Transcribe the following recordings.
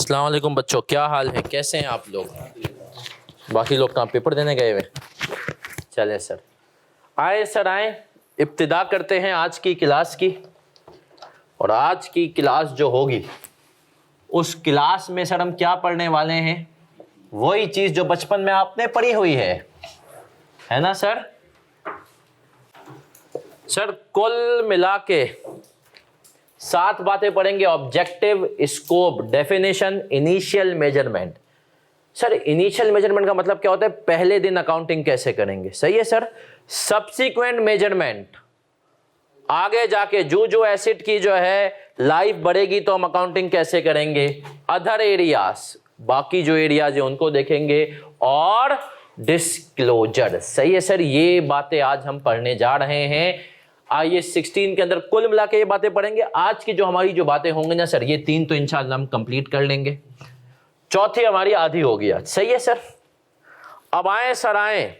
अस्सलाम वालेकुम बच्चों, क्या हाल है, कैसे हैं आप लोग? बाकी लोग कहाँ पेपर देने गए हुए? चले सर, आए सर आए, इब्तिदा करते हैं आज की क्लास की। और आज की क्लास जो होगी उस क्लास में सर हम क्या पढ़ने वाले हैं? वही चीज़ जो बचपन में आपने पढ़ी हुई है ना सर? सर कुल मिला के 7 बातें पढ़ेंगे। Objective, scope, definition, initial measurement. Sir initial measurement का मतलब क्या होता है? पहले दिन अकाउंटिंग कैसे करेंगे, सही है सर। सब्सिक्वेंट मेजरमेंट, आगे जाके जो एसेट की जो है लाइफ बढ़ेगी तो हम अकाउंटिंग कैसे करेंगे। अदर एरियाज, बाकी जो एरियाज है उनको देखेंगे। और डिस्क्लोजर, सही है सर। ये बातें आज हम पढ़ने जा रहे हैं। IAS 16 के अंदर कुल मिला के ये बातें पढ़ेंगे। आज की जो हमारी जो बातें होंगी ना सर, ये 3 तो इंशाल्लाह हम कंप्लीट कर लेंगे, चौथी हमारी आधी होगी आज, सही है सर। अब आए सर आए,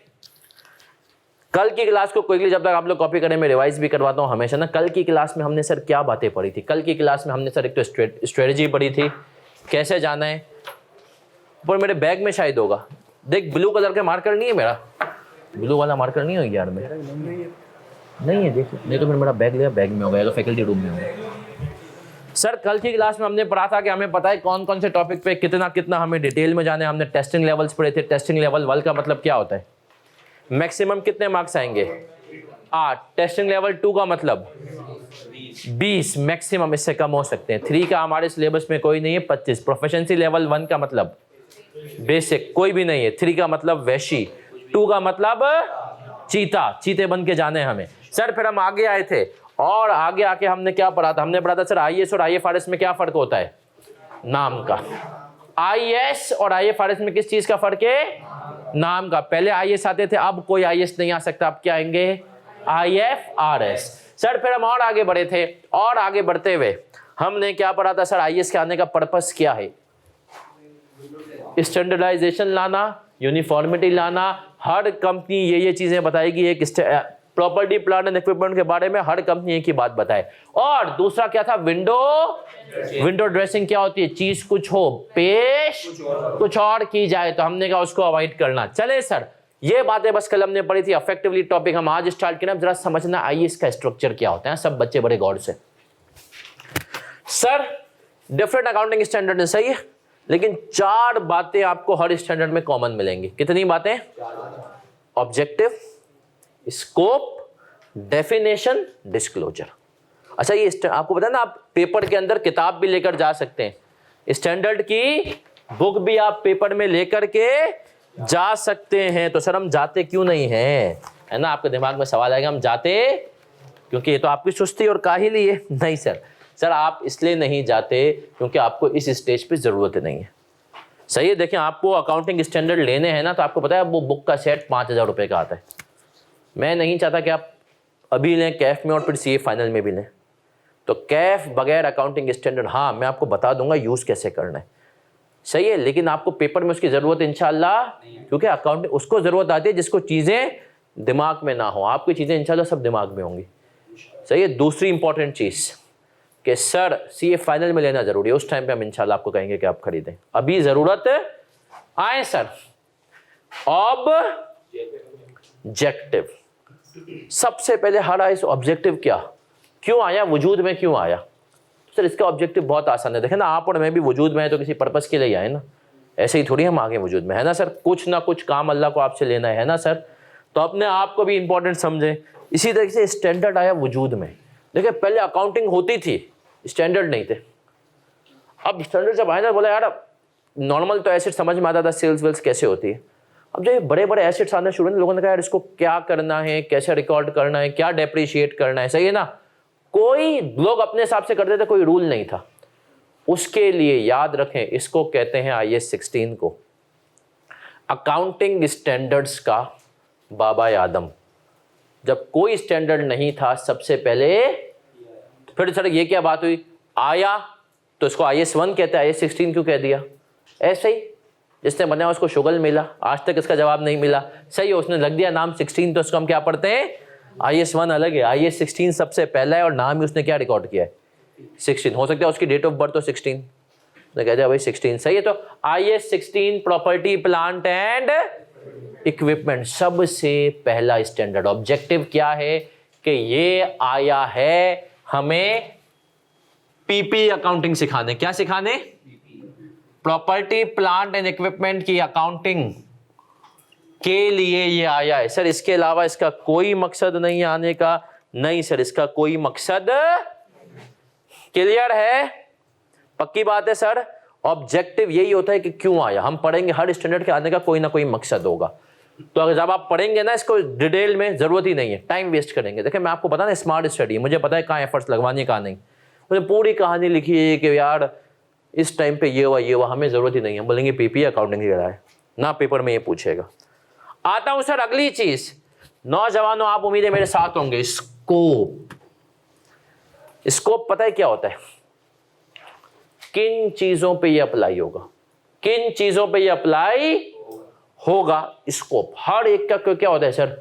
कल की क्लास को क्विकली जब तक आप लोग कॉपी करें मैं रिवाइज भी करवाता हूं हमेशा ना। कल की क्लास में हमने सर क्या बातें पढ़ी थी? कल की क्लास में हमने सर एक तो स्ट्रेटजी पढ़ी थी, कैसे जाना है। पर मेरे बैग में शायद होगा, देख ब्लू कलर का मार्कर नहीं है मेरा, ब्लू वाला मार्कर नहीं होगा यार मेरा, नहीं है देख, नहीं तो फिर मेरा बैग लिया, बैग में होगा या फैकल्टी रूम में होगा। सर कल की क्लास में हमने पढ़ा था कि हमें पता है कौन कौन से टॉपिक पे कितना कितना हमें डिटेल में जाने। हमने टेस्टिंग लेवल्स पढ़े थे। टेस्टिंग लेवल 1 का मतलब क्या होता है? मैक्सिमम कितने मार्क्स आएंगे? 8। टेस्टिंग लेवल 2 का मतलब 20, मैक्सिमम इससे कम हो सकते हैं। 3 का हमारे सिलेबस में कोई नहीं है, 25। प्रोफिशिएंसी लेवल 1 का मतलब बेसिक, कोई भी नहीं है। 3 का मतलब वैशी, 2 का मतलब चीते बन के जाने हमें। सर फिर हम आगे आए थे और आगे आके हमने क्या पढ़ा था? हमने पढ़ा था सर IAS और IFRS में क्या फर्क होता है? नाम का। IAS और IFRS में किस चीज का फर्क है? नाम का। पहले IAS आते थे, अब कोई IAS नहीं आ सकता, अब क्या आएंगे? IFRS। सर फिर हम और आगे बढ़े थे और आगे बढ़ते हुए हमने क्या पढ़ा था सर? IAS के आने का पर्पस क्या है? स्टैंडर्डाइजेशन लाना, यूनिफॉर्मिटी लाना। हर कंपनी ये चीजें बताएगी। एक प्रॉपर्टी, प्लांट एंड इक्विपमेंट के बारे में हर कंपनी एक ही बात बताए। और दूसरा क्या था? विंडो ड्रेसिंग क्या होती है? चीज कुछ हो, पेश कुछ और की जाए, तो हमने कहा उसको अवॉइड करना। चले सर, ये बातें बस कल हमने पढ़ी थी। इफेक्टिवली टॉपिक हम आज स्टार्ट किया। जरा समझना IAS का स्ट्रक्चर क्या होता है, सब बच्चे बड़े गौर से। सर डिफरेंट अकाउंटिंग स्टैंडर्ड है, सही है, लेकिन 4 बातें आपको हर स्टैंडर्ड में कॉमन मिलेंगी। कितनी बातें? Objective, scope, definition, disclosure. अच्छा ये आपको पता है ना, आप पेपर के अंदर किताब भी लेकर जा सकते हैं। स्टैंडर्ड की बुक भी आप पेपर में लेकर के जा सकते हैं। तो सर हम जाते क्यों नहीं हैं? है ना, आपके दिमाग में सवाल आएगा, हम जाते क्योंकि ये तो आपकी सुस्ती और काहिली है। नहीं सर, सर आप इसलिए नहीं जाते क्योंकि आपको इस स्टेज पे जरूरत नहीं है, सही है। देखिए आपको अकाउंटिंग स्टैंडर्ड लेने हैं ना, तो आपको पता है वो बुक का सेट 5000 रुपये का आता है। मैं नहीं चाहता कि आप अभी लें कैफ में और फिर CA फाइनल में भी लें। तो कैफ बगैर अकाउंटिंग स्टैंडर्ड, हाँ मैं आपको बता दूंगा यूज़ कैसे करना है, सही है, लेकिन आपको पेपर में उसकी ज़रूरत इंशाल्लाह, क्योंकि अकाउंटिंग उसको ज़रूरत आती है जिसको चीज़ें दिमाग में ना हो। आपकी चीज़ें इंशाल्लाह सब दिमाग में होंगी, सही है। दूसरी इंपॉर्टेंट चीज़ कि सर CA फाइनल में लेना ज़रूरी है, उस टाइम पर हम इंशाल्लाह आपको कहेंगे कि आप खरीदें, अभी ज़रूरत आए सर। ऑब्जेक्टिव, सबसे पहले हर आइस ऑब्जेक्टिव क्यों आया, वजूद में क्यों आया? सर इसका ऑब्जेक्टिव बहुत आसान है। देखें ना, आप और मैं भी वजूद में है तो किसी पर्पस के लिए आए ना, ऐसे ही थोड़ी हम आगे वजूद में, है ना सर। कुछ ना कुछ काम अल्लाह को आपसे लेना है ना सर। तो अपने आप को भी इंपॉर्टेंट समझें। इसी तरीके से स्टैंडर्ड आया वजूद में। देखिए पहले अकाउंटिंग होती थी, स्टैंडर्ड नहीं थे। अब स्टैंडर्ड जब आया ना, बोला यार नॉर्मल तो एसेट समझ में आता था, सेल्स वेल्स कैसे होती है। अब जो ये बड़े बड़े एसेट्स आने शुरू हुए, लोगों ने कहा यार इसको क्या करना है, कैसे रिकॉर्ड करना है, क्या डेप्रिशिएट करना है, सही है ना। कोई लोग अपने हिसाब से करते थे, कोई रूल नहीं था। उसके लिए याद रखें, इसको कहते हैं IAS 16 को अकाउंटिंग स्टैंडर्ड्स का बाबा आदम। जब कोई स्टैंडर्ड नहीं था सबसे पहले, फिर सर ये क्या बात हुई, आया तो इसको IAS 1 कहते हैं, IAS 16 क्यों कह दिया? ऐसे ही जिसने बनाया उसको शुगल मिला, आज तक इसका जवाब नहीं मिला, सही है, उसने लग दिया नाम 16, तो उसको हम क्या पढ़ते हैं? IAS 1 अलग है, IAS 16 सबसे पहला है और नाम ही उसने क्या रिकॉर्ड किया है? 16। हो सकता है उसकी डेट ऑफ बर्थ तो 16, तो कहते हैं भाई 16 सही है। तो IS 16 property plant and equipment सबसे पहला स्टैंडर्ड। ऑब्जेक्टिव क्या है कि ये आया है हमें पीपी अकाउंटिंग सिखाने। क्या सिखाने? प्रॉपर्टी प्लांट एंड इक्विपमेंट की अकाउंटिंग के लिए ये आया है। सर इसके अलावा इसका कोई मकसद नहीं आने का? नहीं सर, इसका कोई मकसद। क्लियर है? पक्की बात है सर। ऑब्जेक्टिव यही होता है कि क्यों आया। हम पढ़ेंगे हर स्टैंडर्ड के आने का कोई ना कोई मकसद होगा। तो अगर जब आप पढ़ेंगे ना इसको डिटेल में, जरूरत ही नहीं है, टाइम वेस्ट करेंगे। देखिए मैं आपको बता ना, स्मार्ट स्टडी है, मुझे पता है कहाँ एफर्ट्स लगवाने कहाँ नहीं। मुझे पूरी कहानी लिखी है कि यार इस टाइम पे ये हुआ, हमें जरूरत ही नहीं है। बोलेंगे पीपी अकाउंटिंग की है ना, पेपर में ये पूछेगा। आता हूं सर अगली चीज। नौजवानों आप उम्मीद है मेरे साथ होंगे। स्कोप। स्कोप पता है क्या होता है? किन चीजों पे ये अप्लाई होगा, किन चीजों पे ये अप्लाई होगा। स्कोप हर एक का क्या होता है सर?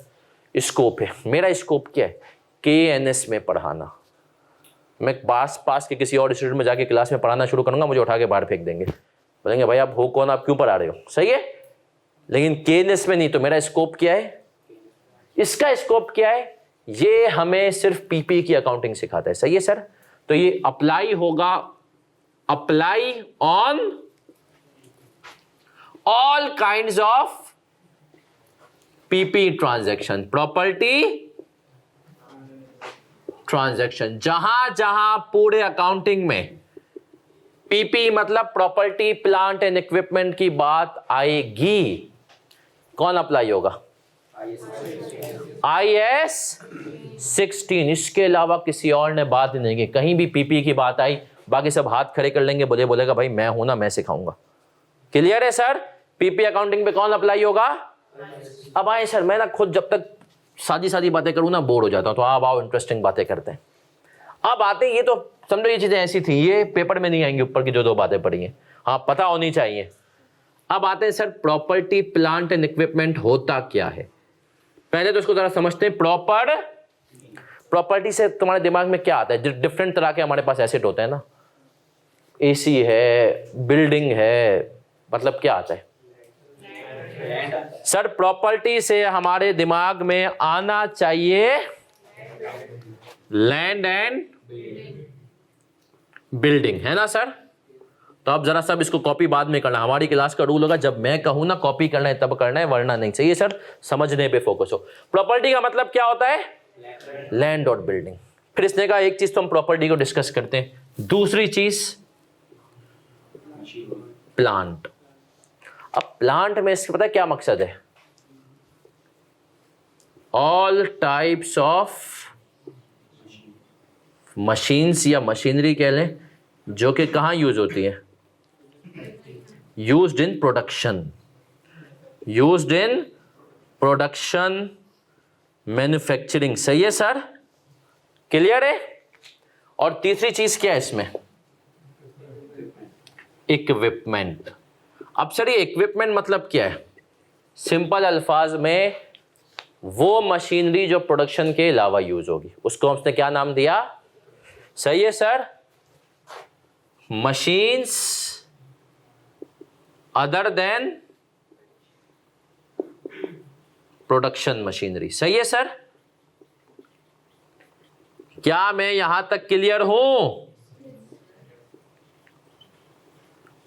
स्कोप है। मेरा स्कोप क्या है? KNS में पढ़ाना। मैं पास के किसी और इंस्टीट्यूट में जाके क्लास में पढ़ाना शुरू करूंगा, मुझे उठा के बाहर फेंक देंगे, बोलेंगे भाई आप हो कौन, आप क्यों पढ़ा रहे हो? सही है, लेकिन KNS में नहीं। तो मेरा स्कोप क्या है? इसका स्कोप क्या है? ये हमें सिर्फ पीपी की अकाउंटिंग सिखाता है। सही है सर। तो ये अप्लाई होगा, apply on all kinds of PP transaction, property transaction. जहां जहां पूरे अकाउंटिंग में पीपी मतलब प्रॉपर्टी प्लांट एंड इक्विपमेंट की बात आएगी, कौन अप्लाई होगा? IS 16। इसके अलावा किसी और ने बात ही नहीं की। कहीं भी पीपी की बात आई, बाकी सब हाथ खड़े कर लेंगे, बोलेगा भाई मैं हूं ना, मैं सिखाऊंगा। क्लियर है सर? पीपी अकाउंटिंग पे कौन अप्लाई होगा? अब आए सर, मैं ना खुद जब तक सादी बातें करूं ना बोर हो जाता हूं, तो आप आओ इंटरेस्टिंग बातें करते हैं। अब आते, ये तो समझो ये चीजें ऐसी थी, ये पेपर में नहीं आएंगी ऊपर की जो दो बातें पढ़ी हैं, हाँ पता होनी चाहिए। अब आते हैं sir property plant and equipment होता क्या है। पहले तो इसको जरा समझते हैं। प्रॉपर्टी से तुम्हारे दिमाग में क्या आता है? डिफरेंट तरह के हमारे पास एसेट होते हैं ना, AC है, बिल्डिंग है, मतलब क्या आता है सर? प्रॉपर्टी से हमारे दिमाग में आना चाहिए लैंड एंड बिल्डिंग, है ना सर? तो अब जरा सब इसको कॉपी बाद में करना। हमारी क्लास का रूल होगा, जब मैं कहूं ना कॉपी करना है तब करना है, वरना नहीं। चाहिए सर, समझने पे फोकस हो। प्रॉपर्टी का मतलब क्या होता है? लैंड और बिल्डिंग। फिर इसने कहा एक चीज तो हम प्रॉपर्टी को डिस्कस करते हैं, दूसरी चीज प्लांट। अब प्लांट में इसका पता है क्या मकसद है? ऑल टाइप्स ऑफ मशीन्स या मशीनरी कह लें, जो कि कहां यूज होती है? Used in production, used in production manufacturing. सही है सर? क्लियर है? और तीसरी चीज क्या है इसमें? इक्विपमेंट। अब सर ये इक्विपमेंट मतलब क्या है? सिंपल अल्फाज में वो मशीनरी जो प्रोडक्शन के अलावा यूज होगी, उसको हमने क्या नाम दिया? सही है sir? Machines other than production machinery. सही है सर? क्या मैं यहां तक क्लियर हूं?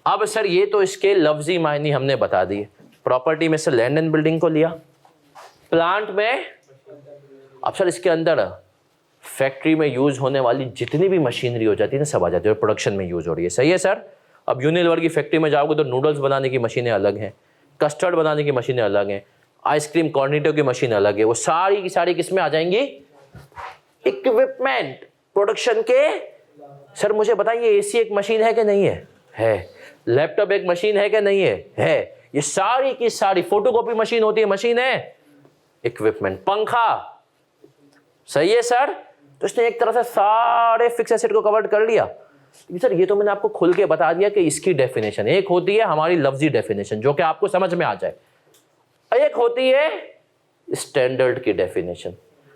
अब सर ये तो इसके लफ्जी मायने हमने बता दिए। प्रॉपर्टी में से लैंड एंड बिल्डिंग को लिया, प्लांट में अब सर इसके अंदर फैक्ट्री में यूज होने वाली जितनी भी मशीनरी हो जाती है ना, सब आ जाती है, प्रोडक्शन में यूज हो रही है। सही है सर? अब यूनिलीवर की फैक्ट्री में जाओगे तो नूडल्स बनाने की मशीनें अलग हैं, कस्टर्ड बनाने की मशीनें अलग हैं, आइसक्रीम कॉर्नेटो की मशीन अलग है। वो सारी की सारी किसमें आ जाएंगी? इक्विपमेंट, प्रोडक्शन के। सर मुझे बताइए AC एक मशीन है कि नहीं है? है। लैपटॉप एक मशीन है कि नहीं है? है। ये सारी की सारी, फोटोकॉपी मशीन होती है, मशीन है, इक्विपमेंट। पंखा। सही है सर? तो इसने एक तरह से सारे फिक्स एसेट को कवर कर लिया। सर ये तो मैंने आपको खुल के बता दिया कि इसकी डेफिनेशन एक होती है हमारी लफ्जी डेफिनेशन जो कि आपको समझ में आ जाए, एक होती है स्टैंडर्ड की डेफिनेशन।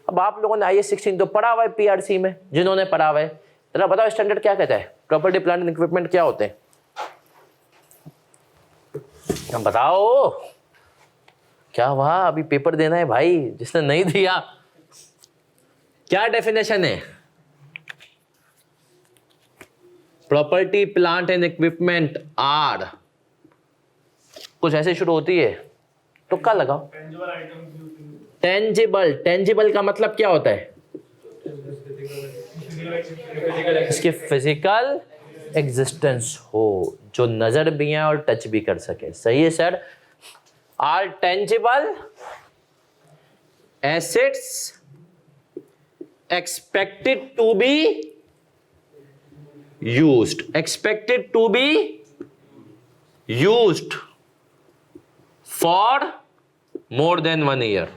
अब आप लोगों ने IS 16 तो पढ़ा हुआ है PRC में, जिन्होंने पढ़ा हुआ है जरा बताओ स्टैंडर्ड क्या कहता है? प्रॉपर्टी प्लांट एंड इक्विपमेंट क्या होते हैं? बताओ क्या हुआ, अभी पेपर देना है भाई, जिसने नहीं दिया। क्या डेफिनेशन है? Property plant and equipment are, कुछ ऐसे शुरू होती है, तुक्का लगाओ। टेंजिबल, टेंजिबल का मतलब क्या होता है? इसके फिजिकल एग्जिस्टेंस हो, जो नजर भी है और टच भी कर सके। सही है sir. Are tangible assets expected to be used, expected to be used for more than 1 year.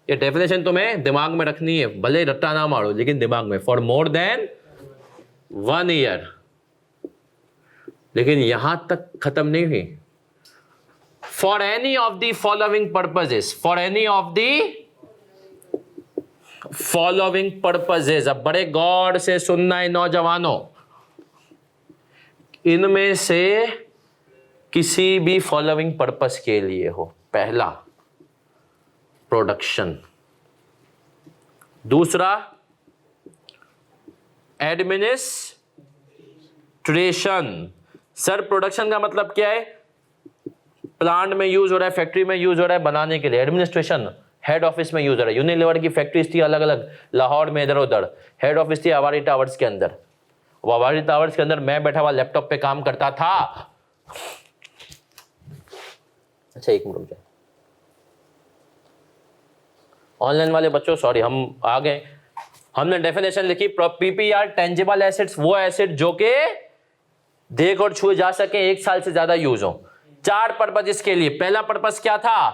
ये डेफिनेशन तुम्हें दिमाग में रखनी है, भले रट्टा ना मारो लेकिन दिमाग में। For more than 1 year. लेकिन यहां तक खत्म नहीं हुई। For any of the following purposes, for any of the following purposes. अब बड़े गौर से सुनना है नौजवानों, इनमें से किसी भी फॉलोइंग पर्पस के लिए हो। पहला प्रोडक्शन, दूसरा एडमिनिस्ट्रेशन। सर प्रोडक्शन का मतलब क्या है? प्लांट में यूज हो रहा है, फैक्ट्री में यूज हो रहा है बनाने के लिए। एडमिनिस्ट्रेशन, हेड ऑफिस में यूज हो रहा है। यूनिलीवर की फैक्ट्रीज थी अलग अलग, लाहौर में इधर उधर। हेड ऑफिस थी अवारी टावर्स के अंदर। वो अवारी टावर्स के अंदर मैं बैठा हुआ लैपटॉप पे काम करता था। अच्छा एक मिनट रुक जाए, ऑनलाइन वाले बच्चों सॉरी, हम आ गए। हमने डेफिनेशन लिखी, पीपीआर टेंजिबल एसेट्स, वो एसेट जो के देख और छुए जा सके, 1 साल से ज्यादा यूज हो। 4 पर्पज के लिए। पहला पर्पज क्या था?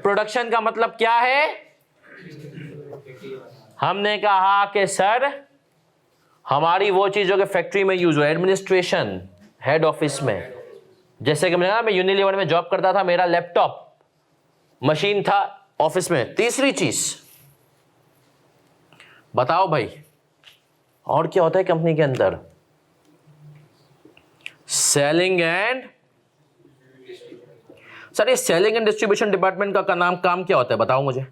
प्रोडक्शन का मतलब क्या है? हमने कहा कि सर हमारी वो चीज जो कि फैक्ट्री में यूज हो। एडमिनिस्ट्रेशन, हेड ऑफिस में, जैसे कि मैंने कहा मैं यूनिलीवर में जॉब करता था, मेरा लैपटॉप मशीन था ऑफिस में। तीसरी चीज बताओ भाई, और क्या होता है कंपनी के अंदर? सेलिंग एंड, सर ये सेलिंग एंड डिस्ट्रीब्यूशन डिपार्टमेंट का नाम काम क्या होता है बताओ मुझे।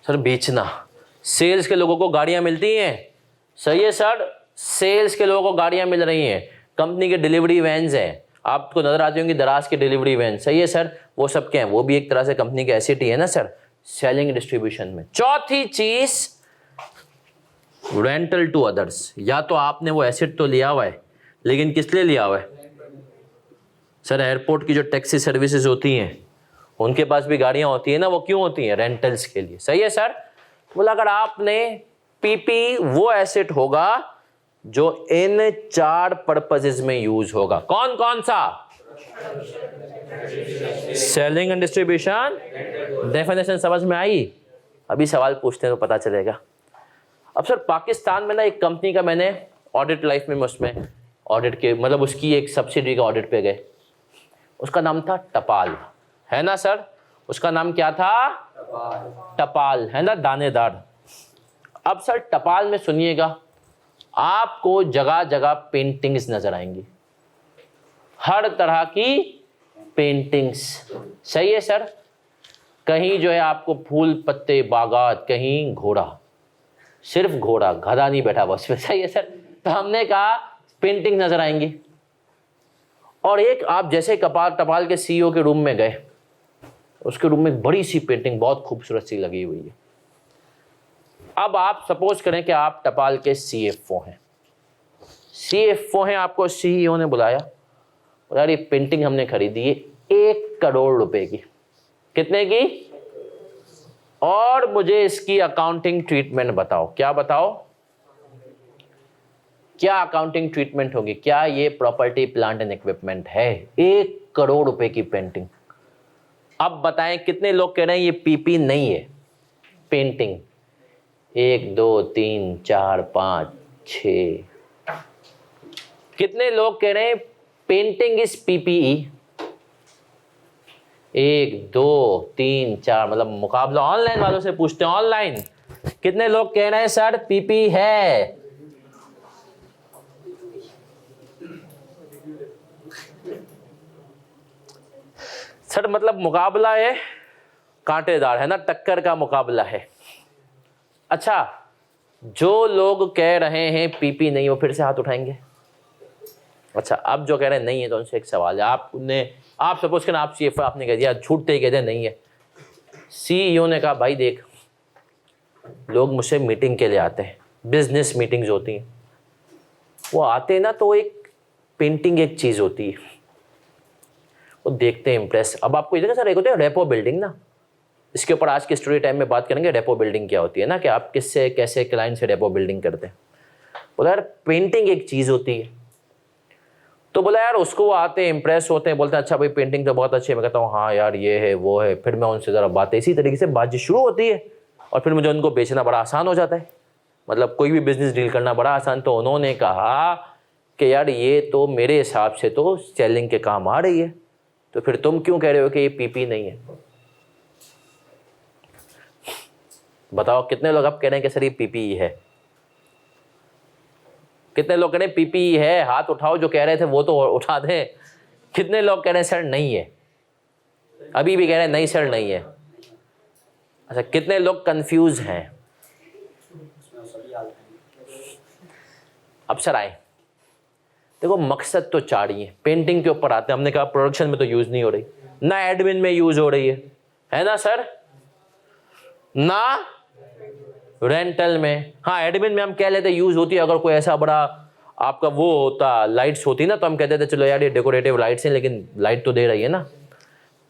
सर बेचना। सेल्स के लोगों को गाड़ियां मिलती हैं। सही है सर, सेल्स के लोगों को गाड़ियां मिल रही हैं। कंपनी के डिलीवरी वैन्स हैं, आपको नजर आती होंगी दराज की डिलीवरी वैन। सही है सर, वो सब क्या है? वो भी एक तरह से कंपनी के एसेट ही है ना सर, सेलिंग डिस्ट्रीब्यूशन में। चौथी चीज रेंटल टू अदर्स। या तो आपने वो एसेट तो लिया हुआ है, लेकिन किस लिए लिया हुआ है? सर एयरपोर्ट की जो टैक्सी सर्विसेज होती हैं, उनके पास भी गाड़ियां होती है ना, वो क्यों होती हैं? रेंटल्स के लिए। सही है सर। बोला अगर आपने पीपी, वो एसेट होगा जो इन 4 पर्पजेस में यूज होगा। कौन कौन सा? Selling and distribution. डेफिनेशन समझ में आई? अभी सवाल पूछते हैं तो पता चलेगा। अब सर पाकिस्तान में ना एक कंपनी का मैंने ऑडिट लाइफ में उसमें ऑडिट के मतलब उसकी एक सब्सिडी का ऑडिट पे गए। उसका नाम था टपाल, है ना सर? उसका नाम क्या था? टपाल, है ना, दानेदार। अब सर टपाल में सुनिएगा, आपको जगह जगह पेंटिंग्स नजर आएंगी, हर तरह की पेंटिंग्स। सही है सर। कहीं जो है आपको फूल पत्ते बागात, कहीं घोड़ा, सिर्फ घोड़ा, गधा नहीं बैठा हुआ उसमें। सही है सर। तो हमने कहा पेंटिंग नजर आएंगी। और एक आप जैसे टपाल के सीईओ के रूम में गए, उसके रूम में एक बड़ी सी पेंटिंग बहुत खूबसूरत सी लगी हुई है। अब आप सपोज करें कि आप टपाल के सीएफओ हैं, आपको सीईओ ने बुलाया, यार ये पेंटिंग हमने खरीदी है 1 करोड़ रुपए की। कितने की? और मुझे इसकी अकाउंटिंग ट्रीटमेंट बताओ। क्या बताओ? क्या अकाउंटिंग ट्रीटमेंट होगी? क्या ये प्रॉपर्टी प्लांट एंड इक्विपमेंट है? 1 करोड़ रुपए की पेंटिंग। अब बताएं कितने लोग कह रहे हैं ये पीपी नहीं है, पेंटिंग? 1 2 3 4 5 6। कितने लोग कह रहे हैं पेंटिंग इज पीपीई? 1 2 3 4, मतलब मुकाबला ऑनलाइन वालों से पूछते हैं। ऑनलाइन कितने लोग कह रहे हैं सर पीपी है? सर मतलब मुकाबला है कांटेदार है ना, टक्कर का मुकाबला है। अच्छा, जो लोग कह रहे हैं पीपी नहीं, वो फिर से हाथ उठाएंगे। अच्छा, अब जो कह रहे हैं नहीं है, तो उनसे एक सवाल है, आप सपोज करें आप CFO, आपने कह दिया, छूटते ही कहते नहीं है। CEO ने कहा भाई देख, लोग मुझसे मीटिंग के लिए आते हैं, बिजनेस मीटिंग्स होती हैं, वो आते हैं ना, तो एक पेंटिंग एक चीज़ होती है, वो देखते हैं इम्प्रेस। अब आपको ये सर, एक होता है रेपो बिल्डिंग ना, इसके ऊपर आज के स्टोरी टाइम में बात करेंगे, रेपो बिल्डिंग क्या होती है ना, कि आप किससे कैसे क्लाइंट से रेपो बिल्डिंग करते हैं। बोला यार पेंटिंग एक चीज़ होती है, तो बोला यार उसको वो आते हैं, इम्प्रेस होते हैं, बोलते हैं अच्छा भाई पेंटिंग तो बहुत अच्छी है। मैं कहता हूँ हाँ यार ये है वो है, फिर मैं उनसे ज़रा बातें, इसी तरीके से बातचीत शुरू होती है, और फिर मुझे उनको बेचना बड़ा आसान हो जाता है, मतलब कोई भी बिजनेस डील करना बड़ा आसान। तो उन्होंने कहा कि यार ये तो मेरे हिसाब से तो सेलिंग के काम आ रही है, तो फिर तुम क्यों कह रहे हो कि ये पीपी नहीं है? बताओ कितने लोग अब कह रहे हैं कि सर ये पीपी है? कितने लोग कह रहे हैं पीपी है? हाथ उठाओ, जो कह रहे थे वो तो उठा दें। कितने लोग कह रहे हैं सर नहीं है? अभी भी कह रहे हैं नहीं सर नहीं है। अच्छा, कितने लोग कंफ्यूज हैं? अब सर आए, देखो मकसद तो चार ही है, पेंटिंग के ऊपर आते हैं। हमने कहा प्रोडक्शन में तो यूज नहीं हो रही, ना एडमिन में यूज हो रही है ना सर, ना रेंटल में। हाँ एडमिन में हम कह लेते यूज होती है, अगर कोई ऐसा बड़ा आपका वो होता, लाइट्स होती ना, तो हम कहते थे चलो यार ये डेकोरेटिव लाइट्स हैं, लेकिन लाइट तो दे रही है ना।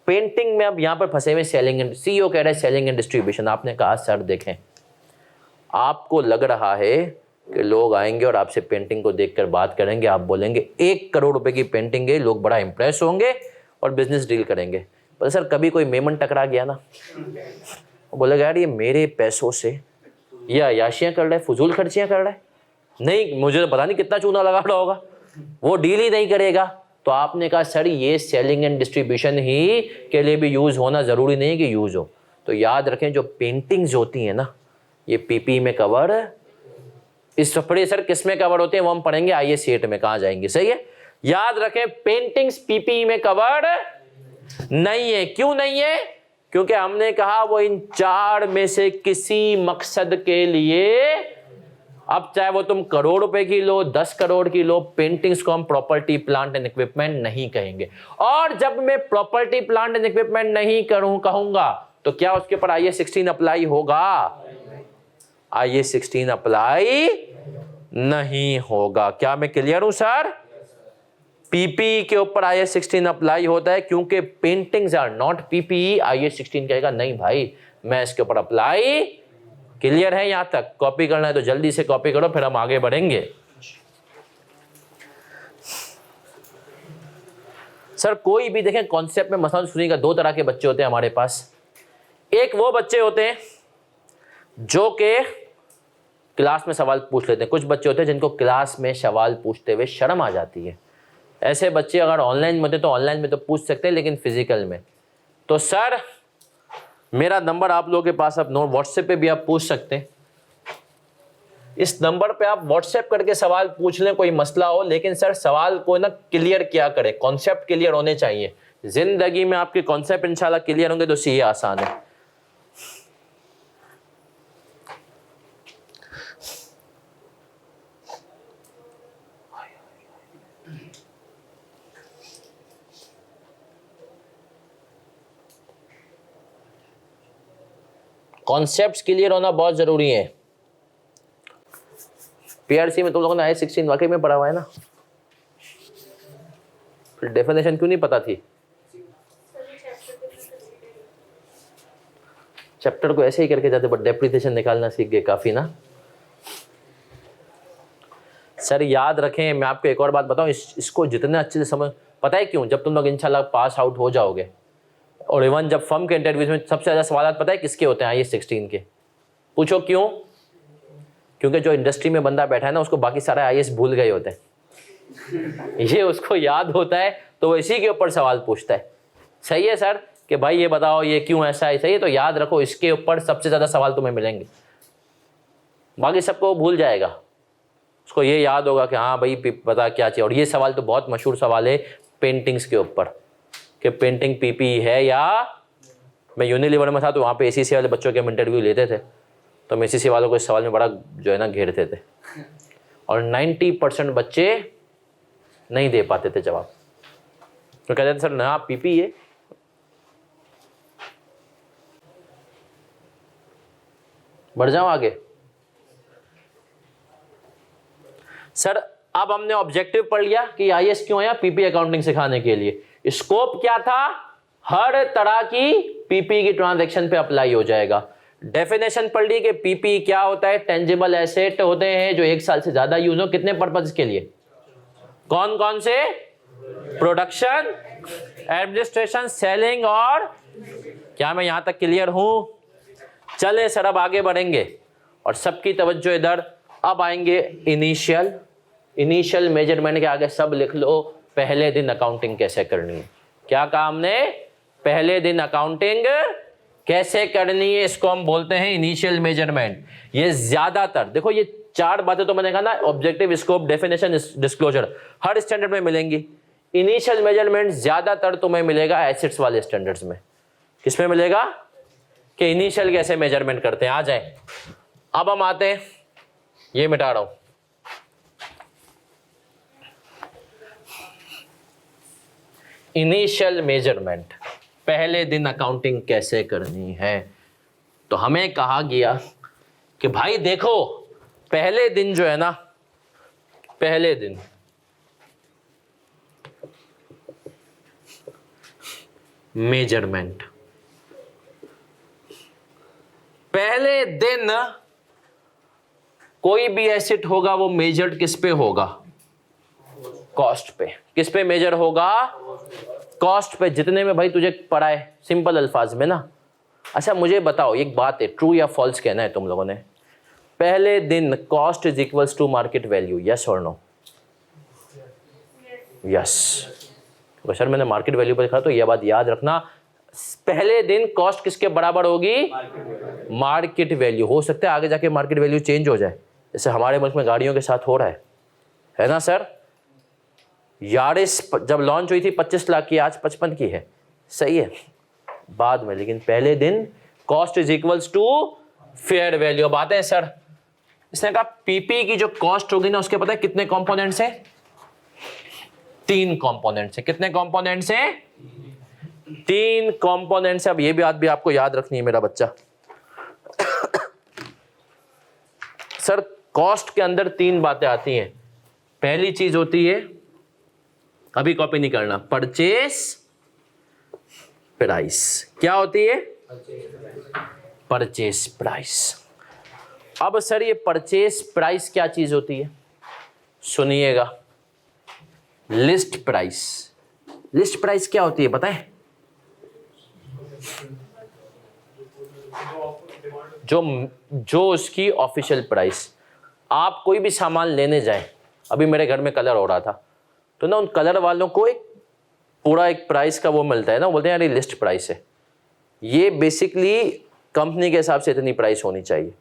पेंटिंग में अब यहाँ पर फंसे हुए सेलिंग एंड, CEO कह रहे हैं सेलिंग एंड डिस्ट्रीब्यूशन। आपने कहा सर देखें, आपको लग रहा है कि लोग आएंगे और आपसे पेंटिंग को देखकर बात करेंगे, आप बोलेंगे 1 करोड़ रुपए की पेंटिंग है, लोग बड़ा इंप्रेस होंगे और बिजनेस डील करेंगे। पर सर कभी कोई मेमन टकरा गया ना, वो बोलेगा यार ये मेरे पैसों से या याशियाँ कर रहा है, फजूल खर्चियाँ कर रहा है, नहीं मुझे तो पता नहीं कितना चूना लगा रहा होगा, वो डील ही नहीं करेगा। तो आपने कहा सर ये सेलिंग एंड डिस्ट्रीब्यूशन ही के लिए भी यूज़ होना ज़रूरी नहीं कि यूज़ हो। तो याद रखें जो पेंटिंग्स होती हैं ना, ये पीपी में कवर, इस पढ़िए सर किस में कवर होते हैं, वो हम पढ़ेंगे IAS 8 में, कहाँ जाएंगे, सही है। याद रखें पेंटिंग्स पीपी में कवर नहीं है। क्यों नहीं है? क्योंकि हमने कहा वो इन 4 में से किसी मकसद के लिए, अब चाहे वो तुम करोड़ रुपए की लो, 10 करोड़ की लो, पेंटिंग्स को हम प्रॉपर्टी प्लांट एंड इक्विपमेंट नहीं कहेंगे। और जब मैं प्रॉपर्टी प्लांट एंड इक्विपमेंट नहीं कहूंगा तो क्या उसके ऊपर IAS 16 अप्लाई होगा? IAS 16 अप्लाई नहीं होगा। क्या मैं क्लियर हूं सर? पीपी के ऊपर IAS 16 अप्लाई होता है, क्योंकि paintings are not PP. IAS 16 कहेगा नहीं भाई मैं इसके ऊपर अप्लाई, क्लियर है? यहां तक कॉपी करना है तो जल्दी से कॉपी करो, फिर हम आगे बढ़ेंगे। सर कोई भी देखें कॉन्सेप्ट में मसला सुनिएगा, 2 तरह के बच्चे होते हैं हमारे पास। एक वो बच्चे होते हैं जो के क्लास में सवाल पूछ लेते हैं, कुछ बच्चे होते हैं जिनको क्लास में सवाल पूछते हुए शर्म आ जाती है। ऐसे बच्चे अगर ऑनलाइन में होते तो ऑनलाइन में तो पूछ सकते हैं, लेकिन फिजिकल में तो सर मेरा नंबर आप लोगों के पास, अब नो व्हाट्सएप पे भी आप पूछ सकते हैं। इस नंबर पे आप व्हाट्सएप करके सवाल पूछ लें, कोई मसला हो, लेकिन सर सवाल को ना क्लियर क्या करें, कॉन्सेप्ट क्लियर होने चाहिए। जिंदगी में आपके कॉन्सेप्ट इंशाल्लाह क्लियर होंगे तो सीए आसान है। कॉन्सेप्ट्स क्लियर होना बहुत जरूरी है। पीआरसी में तुम लोगों ने IAS 16 वाकई में पढ़ा हुआ है ना, फिर डेफिनेशन क्यों नहीं पता थी? चैप्टर को ऐसे ही करके जाते, बट डेप्रिसिएशन निकालना सीख गए काफी ना। सर याद रखें, मैं आपको एक और बात बताऊं, इसको जितने अच्छे से समझ, पता है क्यों? जब तुम लोग इंशाल्लाह पास आउट हो जाओगे, और इवन जब फर्म के इंटरव्यूज में सबसे ज्यादा सवाल पता है किसके होते हैं? IAS 16 के। पूछो क्यों? क्योंकि जो इंडस्ट्री में बंदा बैठा है ना, उसको बाकी सारे IAS भूल गए होते हैं ये उसको याद होता है, तो वो इसी के ऊपर सवाल पूछता है। सही है सर कि भाई ये बताओ ये क्यों ऐसा है, सही है? तो याद रखो इसके ऊपर सबसे ज्यादा सवाल तुम्हें मिलेंगे, बाकी सबको भूल जाएगा, उसको ये याद होगा कि हाँ भाई पता क्या चाहिए। और ये सवाल तो बहुत मशहूर सवाल है पेंटिंग्स के ऊपर। कि पेंटिंग पीपी है, या मैं यूनिलीवर में था तो वहाँ पे एसीसी वाले बच्चों के हम इंटरव्यू लेते थे, तो हम एसीसी वालों को इस सवाल में बड़ा जो है ना घेरते थे, और 90% बच्चे नहीं दे पाते थे जवाब। तो कहते थे सर ना पीपी है। बढ़ जाओ आगे। सर अब हमने ऑब्जेक्टिव पढ़ लिया कि आईएएस क्यों आया, पीपी अकाउंटिंग सिखाने के लिए। स्कोप क्या था, हर तरह की पीपी की ट्रांजैक्शन पे अप्लाई हो जाएगा। डेफिनेशन पढ़ ली कि पीपी क्या होता है, टेंजिबल एसेट होते हैं जो 1 साल से ज्यादा यूज हो, कितने पर्पज के लिए, कौन कौन से, प्रोडक्शन, एडमिनिस्ट्रेशन, सेलिंग, और क्या मैं यहां तक क्लियर हूं? चले सर अब आगे बढ़ेंगे और सबकी तवज्जो इधर। अब आएंगे इनिशियल मेजरमेंट के आगे सब लिख लो, पहले दिन अकाउंटिंग कैसे करनी है। क्या कहा हमने, पहले दिन अकाउंटिंग कैसे करनी है, इसको हम बोलते हैं इनिशियल मेजरमेंट। ये ज्यादातर देखो, ये 4 बातें तो मैंने कहा ना, ऑब्जेक्टिव, स्कोप, डेफिनेशन, डिस्क्लोजर, हर स्टैंडर्ड में मिलेंगी। इनिशियल मेजरमेंट ज्यादातर तुम्हें मिलेगा एसिड्स वाले स्टैंडर्ड्स में। किसमें मिलेगा कि इनिशियल कैसे मेजरमेंट करते हैं। आ जाए, अब हम आते हैं, ये मिटा रहा हूं, इनिशियल मेजरमेंट, पहले दिन अकाउंटिंग कैसे करनी है। तो हमें कहा गया कि भाई देखो, पहले दिन जो है ना, पहले दिन मेजरमेंट, पहले दिन कोई भी एसेट होगा वो मेजर्ड किस पे होगा, कॉस्ट पे। किस पे मेजर होगा, कॉस्ट पे। जितने में भाई तुझे पढ़ा है सिंपल अल्फाज में ना। अच्छा मुझे बताओ एक बात है, ट्रू या फॉल्स कहना है तुम लोगों ने, पहले दिन cost is equals to market value, yes और नो? यस। तो सर मैंने मार्केट वैल्यू पर लिखा, तो यह बात याद रखना, पहले दिन कॉस्ट किसके बराबर होगी, मार्केट वैल्यू। हो सकता है आगे जाके मार्केट वैल्यू चेंज हो जाए, जैसे हमारे मुल्क में गाड़ियों के साथ हो रहा है ना सर। यारिस जब लॉन्च हुई थी 25 लाख की, आज 55 की है, सही है बाद में, लेकिन पहले दिन cost is equals to fair value. अब आते हैं सर, इसने कहा पीपी की जो कॉस्ट होगी ना, उसके पता है कितने कंपोनेंट्स हैं, 3 कंपोनेंट्स हैं। कितने कंपोनेंट्स हैं, 3 कंपोनेंट्स। अब ये बात भी आपको याद रखनी है मेरा बच्चा। सर कॉस्ट के अंदर 3 बातें आती हैं। पहली चीज होती है, अभी कॉपी नहीं करना, परचेस प्राइस। क्या होती है, परचेस प्राइस। अब सर ये परचेस प्राइस क्या चीज होती है, सुनिएगा, लिस्ट प्राइस। लिस्ट प्राइस क्या होती है पता है, जो उसकी ऑफिशियल प्राइस। आप कोई भी सामान लेने जाएं, अभी मेरे घर में कलर हो रहा था, तो ना उन कलर वालों को एक पूरा एक प्राइस का वो मिलता है ना, बोलते हैं यार ये लिस्ट प्राइस है। ये बेसिकली कंपनी के हिसाब से इतनी प्राइस होनी चाहिए।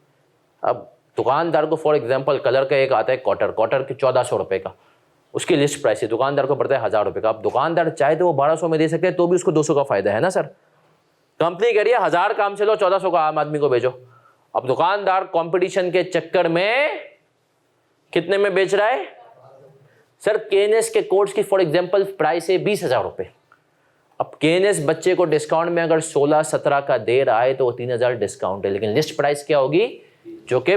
अब दुकानदार को फॉर एग्जांपल कलर का एक आता है क्वार्टर के 1400 रुपए का, उसकी लिस्ट प्राइस है, दुकानदार को पड़ता है 1000 रुपए का। अब दुकानदार चाहे तो वो 1200 में दे सकते हैं, तो भी उसको 200 का फायदा है ना सर। कंपनी कह रही है 1000 काम से लो, 1400 का आम आदमी को भेजो। अब दुकानदार कंपटीशन के चक्कर में कितने में बेच रहा है सर, केएनएस के कोर्स की फॉर एग्जांपल प्राइस है 20,000 रुपए। अब केएनएस बच्चे को डिस्काउंट में अगर 16-17 का दे रहा है तो वो 3000 डिस्काउंट है, लेकिन लिस्ट प्राइस क्या होगी, जो कि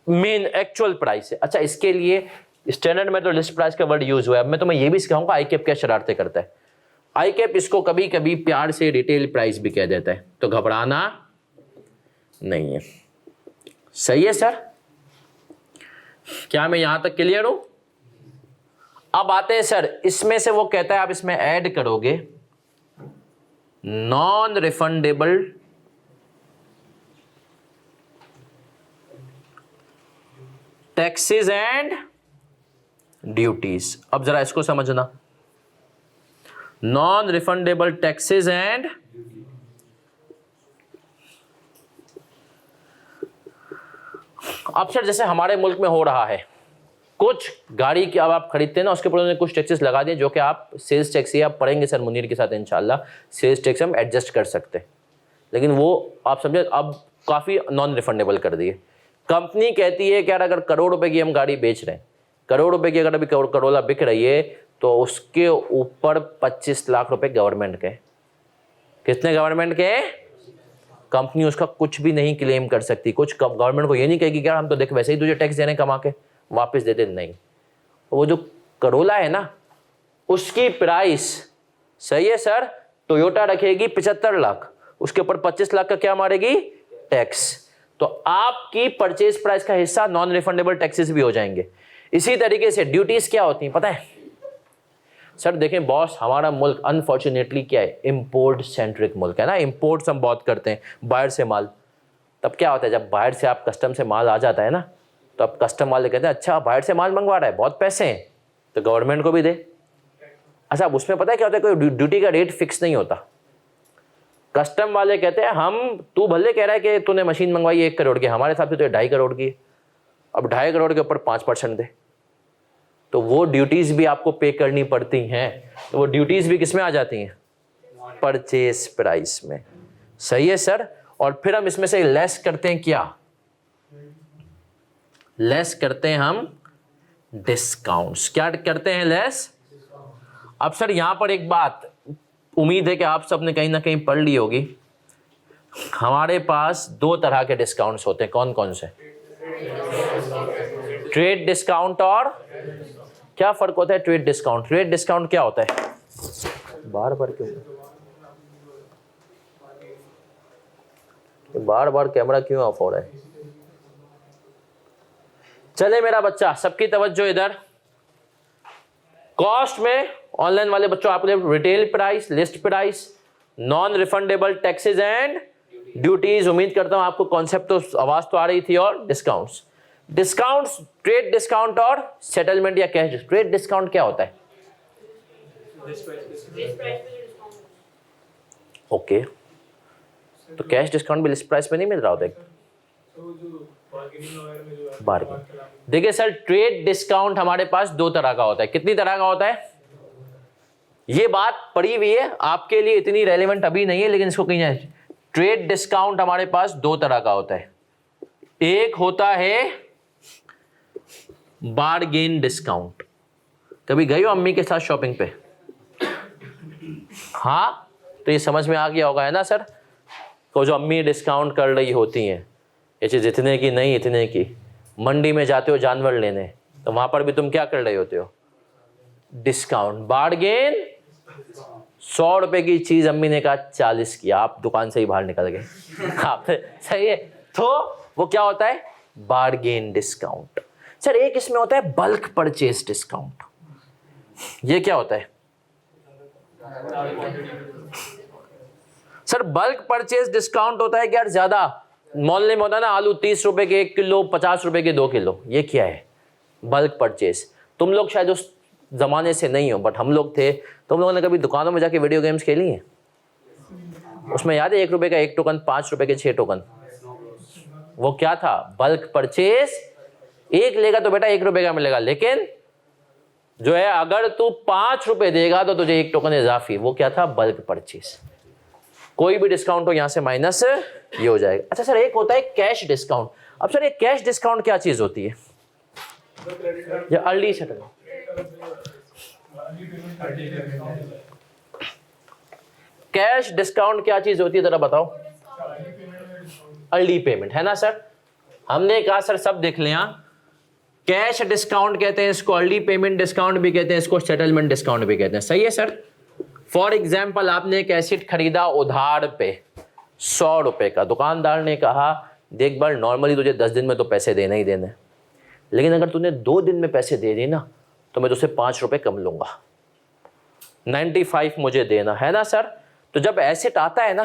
मेन एक्चुअल प्राइस है। अच्छा इसके लिए स्टैंडर्ड में तो लिस्ट प्राइस का वर्ड यूज हुआ है। अब मैं तुम्हें ये भी सिखाऊंगा आईकेप क्या शरारतें करता है। आईकेप इसको कभी कभी प्यार से रिटेल प्राइस भी कह देता है, तो घबराना नहीं है। सही है सर, क्या मैं यहां तक क्लियर हूं? अब आते हैं सर, इसमें से वो कहता है आप इसमें ऐड करोगे non refundable taxes and duties. अब जरा इसको समझना, नॉन रिफंडेबल टैक्सेस एंड अब सर जैसे हमारे मुल्क में हो रहा है, कुछ गाड़ी की अब आप खरीदते हैं ना, उसके ऊपर उन्होंने कुछ टैक्सेस लगा दिए जो कि आप सेल्स टैक्स, ये आप पढ़ेंगे सर मुनीर के साथ इंशाल्लाह, सेल्स टैक्स हम एडजस्ट कर सकते हैं, लेकिन वो आप समझे अब काफ़ी नॉन रिफंडेबल कर दिए। कंपनी कहती है कि यार अगर करोड़ रुपए की हम गाड़ी बेच रहे हैं, करोड़ रुपए की अगर अभी करोला बिक रही है, तो उसके ऊपर 25 लाख रुपए गवर्नमेंट के। कितने गवर्नमेंट के? कंपनी उसका कुछ भी नहीं क्लेम कर सकती। कुछ गवर्नमेंट को ये नहीं कहेगी कि यार हम तो देख वैसे ही तुझे टैक्स देने कमा के वापस दे दे, नहीं। वो जो करोला है ना, उसकी प्राइस, सही है सर, टोयोटा रखेगी 75 लाख, उसके ऊपर 25 लाख का क्या मारेगी? टैक्स। तो आपकी परचेज प्राइस का हिस्सा नॉन रिफंडेबल टैक्सेस भी हो जाएंगे। इसी तरीके से ड्यूटीज क्या होती हैं पता है सर? देखें बॉस, हमारा मुल्क अनफॉर्चुनेटली क्या है, इंपोर्ट सेंट्रिक मुल्क है ना, इंपोर्ट्स हम बहुत करते हैं बाहर से माल। तब क्या होता है, जब बाहर से आप कस्टम से माल आ जाता है ना, तो अब कस्टम वाले कहते हैं अच्छा बाहर से माल मंगवा रहा है, बहुत पैसे हैं, तो गवर्नमेंट को भी दे। अच्छा, अब उसमें पता है क्या होता है, कोई ड्यूटी का रेट फिक्स नहीं होता। कस्टम वाले कहते हैं हम, तू भले कह रहा है कि तूने मशीन मंगवाई 1 करोड़ की, हमारे हिसाब से तो 2.5 करोड़ की, अब 2.5 करोड़ के ऊपर 5% दे, तो वो ड्यूटीज भी आपको पे करनी पड़ती हैं। तो वो ड्यूटीज भी किस में आ जाती हैं? परचेज प्राइस में। सही है सर। और फिर हम इसमें से लेस करते हैं क्या? लेस करते हैं हम डिस्काउंट्स। क्या करते हैं? लेस। अब सर यहां पर एक बात, उम्मीद है कि आप सबने कहीं ना कहीं पढ़ ली होगी, हमारे पास 2 तरह के डिस्काउंट्स होते हैं। कौन कौन से? ट्रेड डिस्काउंट और क्या फर्क होता है? ट्रेड डिस्काउंट, ट्रेड डिस्काउंट क्या होता है? बार बार क्यों, बार बार कैमरा क्यों ऑफ हो रहा है? चले मेरा बच्चा, सबकी तवज्जो इधर। कॉस्ट में ऑनलाइन वाले बच्चों आपके लिए retail price, list price, non refundable taxes and duties. उम्मीद करता हूं आपको कॉन्सेप्ट तो आवाज तो आ रही थी। और डिस्काउंट्स, डिस्काउंट्स, ट्रेड डिस्काउंट और सेटलमेंट या कैश। ट्रेड डिस्काउंट क्या होता है? ओके, तो कैश डिस्काउंट भी लिस्ट प्राइस में नहीं मिल रहा होता है? बार्गेन। देखिए सर, ट्रेड डिस्काउंट हमारे पास 2 तरह का होता है। कितनी तरह का होता है? ये बात पड़ी हुई है, आपके लिए इतनी रेलेवेंट अभी नहीं है, लेकिन इसको कहीं जाए। ट्रेड डिस्काउंट हमारे पास 2 तरह का होता है। एक होता है बार्गेन डिस्काउंट। कभी गई हो अम्मी के साथ शॉपिंग पे? हाँ, तो ये समझ में आ गया होगा है ना सर, तो जो अम्मी डिस्काउंट कर रही होती हैं, ये चीज इतने की नहीं इतने की। मंडी में जाते हो जानवर लेने, तो वहां पर भी तुम क्या कर रहे होते हो? Discount, bargain. 100 रुपए की चीज अम्मी ने कहा 40 की, आप दुकान से ही बाहर निकल गए। आप सही है। तो वो क्या होता है? Bargain discount. सर एक इसमें होता है बल्क परचेज डिस्काउंट। ये क्या होता है? सर बल्क परचेज डिस्काउंट होता है कि यार ज्यादा मोहल्ले में होता है ना, आलू 30 रुपए के 1 किलो, 50 रुपए के 2 किलो। ये क्या है? Bulk purchase. तुम लोग शायद उस जमाने से नहीं हो, बट हम लोग थे। तुम लोगों ने कभी दुकानों में जाके वीडियो गेम्स खेली हैं? उसमें याद है 1 रुपए का 1 टोकन, 5 रुपए के 6 टोकन। वो क्या था? Bulk purchase. 1 लेगा तो बेटा 1 रुपए का मिलेगा, लेकिन जो है अगर तू 5 रुपए देगा तो तुझे 1 टोकन इजाफी। वो क्या था? Bulk purchase. कोई भी डिस्काउंट हो यहां से माइनस ये हो जाएगा। अच्छा सर एक होता है कैश डिस्काउंट। अब सर ये कैश डिस्काउंट क्या चीज होती है? या अर्ली सेटलमेंट। कैश डिस्काउंट क्या चीज होती है जरा बताओ? अर्ली पेमेंट, है ना सर? हमने कहा सर सब देख लिया, कैश डिस्काउंट कहते हैं इसको, अर्ली पेमेंट डिस्काउंट भी कहते हैं इसको, सेटलमेंट डिस्काउंट भी कहते हैं। सही है सर। फॉर एग्जाम्पल आपने एक एसिड खरीदा उधार पे 100 रुपए का, दुकानदार ने कहा देख बार नॉर्मली तुझे 10 दिन में तो पैसे देने ही देने, लेकिन अगर तूने 2 दिन में पैसे दे दी ना तो मैं तुझसे 5 रुपए कम लूंगा, 95 मुझे देना, है ना सर? तो जब एसिड आता है ना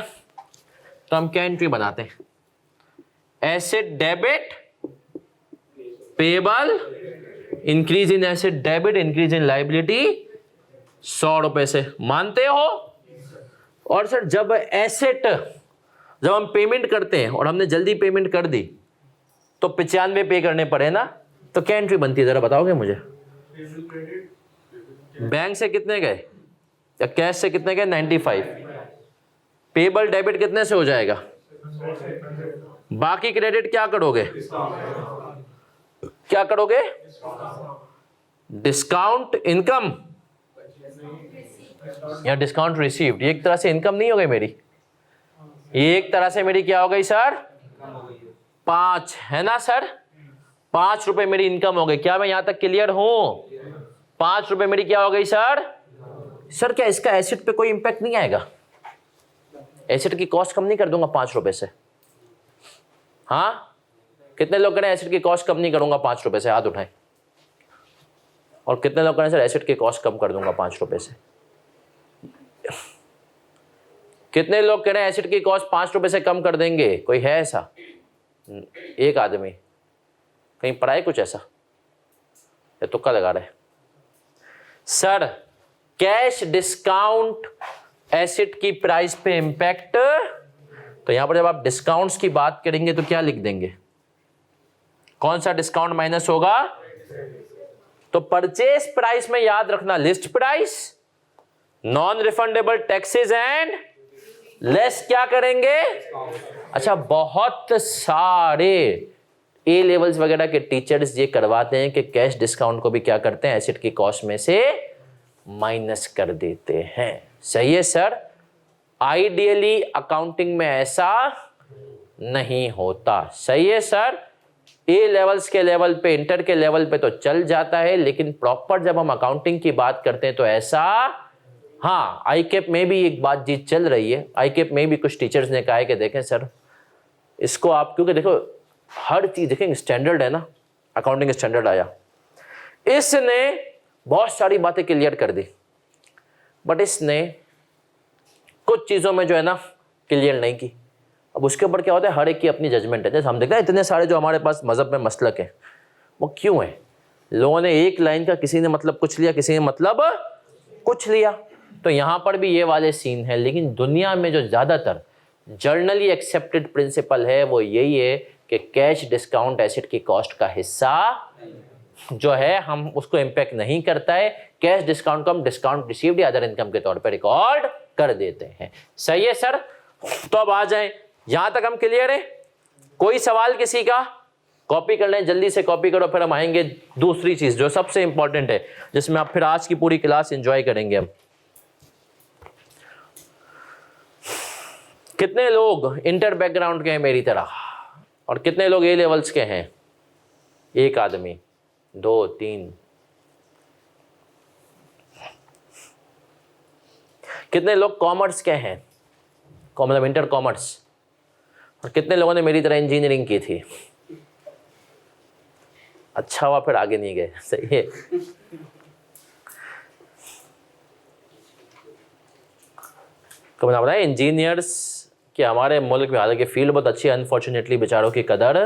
तो हम क्या एंट्री बनाते हैं? Acid debit payable, increase in acid debit, increase in liability 100 रुपए से, मानते हो? और सर जब एसेट, जब हम पेमेंट करते हैं और हमने जल्दी पेमेंट कर दी तो 95 पे करने पड़े ना, तो क्या एंट्री बनती है जरा बताओगे मुझे? बैंक से कितने गए या कैश से कितने गए? 95। पेबल डेबिट कितने से हो जाएगा? बाकी क्रेडिट क्या करोगे? क्या करोगे? डिस्काउंट इनकम या डिस्काउंट रिसीव्ड? ये एक तरह से इनकम नहीं हो गई मेरी, ये एक तरह से मेरी क्या हो गई सर? 5 है ना सर? 5 रुपए मेरी इनकम हो गई। क्या मैं यहां तक क्लियर हूं? 5 रुपए मेरी क्या हो गई सर? सर क्या इसका एसेट पे कोई इंपैक्ट नहीं आएगा? एसेट की कॉस्ट कम नहीं कर दूंगा 5 रुपए से? हाँ, कितने लोग कह रहे हैं एसेट की कॉस्ट कम नहीं करूंगा 5 रुपए से? हाथ उठाएं। और कितने लोग कह रहे हैं सर एसेट की कॉस्ट कम कर दूंगा 5 रुपए से? कितने लोग कह रहे हैं एसेट की कॉस्ट 5 रुपए से कम कर देंगे? कोई है ऐसा? एक आदमी। कहीं पढ़ा है कुछ ऐसा या तुक्का लगा रहे? सर कैश डिस्काउंट एसेट की प्राइस पे इंपैक्ट, तो यहां पर जब आप डिस्काउंट्स की बात करेंगे तो क्या लिख देंगे? कौन सा डिस्काउंट माइनस होगा? तो परचेस प्राइस में याद रखना list price, non refundable taxes and less क्या करेंगे? अच्छा, बहुत सारे ए लेवल्स वगैरह के टीचर्स ये करवाते हैं कि कैश डिस्काउंट को भी क्या करते हैं? एसेट की कॉस्ट में से माइनस कर देते हैं। सही है सर? आइडियली अकाउंटिंग में ऐसा नहीं होता। सही है सर? ए लेवल्स के लेवल पे, इंटर के लेवल पे तो चल जाता है, लेकिन प्रॉपर जब हम अकाउंटिंग की बात करते हैं तो ऐसा, हाँ, आईकेप में भी एक बातचीत चल रही है। आईकेप में भी कुछ टीचर्स ने कहा है कि देखें सर इसको आप, क्योंकि देखो हर चीज देखें स्टैंडर्ड है ना, अकाउंटिंग स्टैंडर्ड आया, इसने बहुत सारी बातें क्लियर कर दी, बट इसने कुछ चीजों में जो है ना क्लियर नहीं की। अब उसके ऊपर क्या होता है, हर एक की अपनी जजमेंट है। जैसे हम देखते हैं इतने सारे जो हमारे पास मजहब में मसलक है, वो क्यों है? लोगों ने एक लाइन का, किसी ने मतलब कुछ लिया, किसी ने मतलब कुछ लिया। तो यहां पर भी ये वाले सीन है, लेकिन दुनिया में जो ज्यादातर जर्नली एक्सेप्टेड प्रिंसिपल है वो यही है कि कैश डिस्काउंट एसेट की कॉस्ट का हिस्सा जो है हम उसको इंपैक्ट नहीं करता है। कैश डिस्काउंट को हम डिस्काउंट रिसीव्ड या अदर इनकम के तौर पर रिकॉर्ड कर देते हैं। सही है सर? तो अब आ जाए, यहां तक हम क्लियर है? कोई सवाल किसी का? कॉपी कर लें, जल्दी से कॉपी करो, फिर हम आएंगे दूसरी चीज जो सबसे इंपॉर्टेंट है, जिसमें आप फिर आज की पूरी क्लास एंजॉय करेंगे। हम कितने लोग इंटर बैकग्राउंड के हैं मेरी तरह, और कितने लोग ए लेवल्स के हैं? एक आदमी, 2, 3। कितने लोग कॉमर्स के हैं, मतलब इंटर कॉमर्स? और कितने लोगों ने मेरी तरह इंजीनियरिंग की थी? अच्छा हुआ फिर आगे नहीं गए। सही है? तो मैंने बताया इंजीनियर्स कि हमारे मुल्क में, हालांकि फील्ड बहुत अच्छी है, अनफॉर्चुनेटली बेचारों की कदर,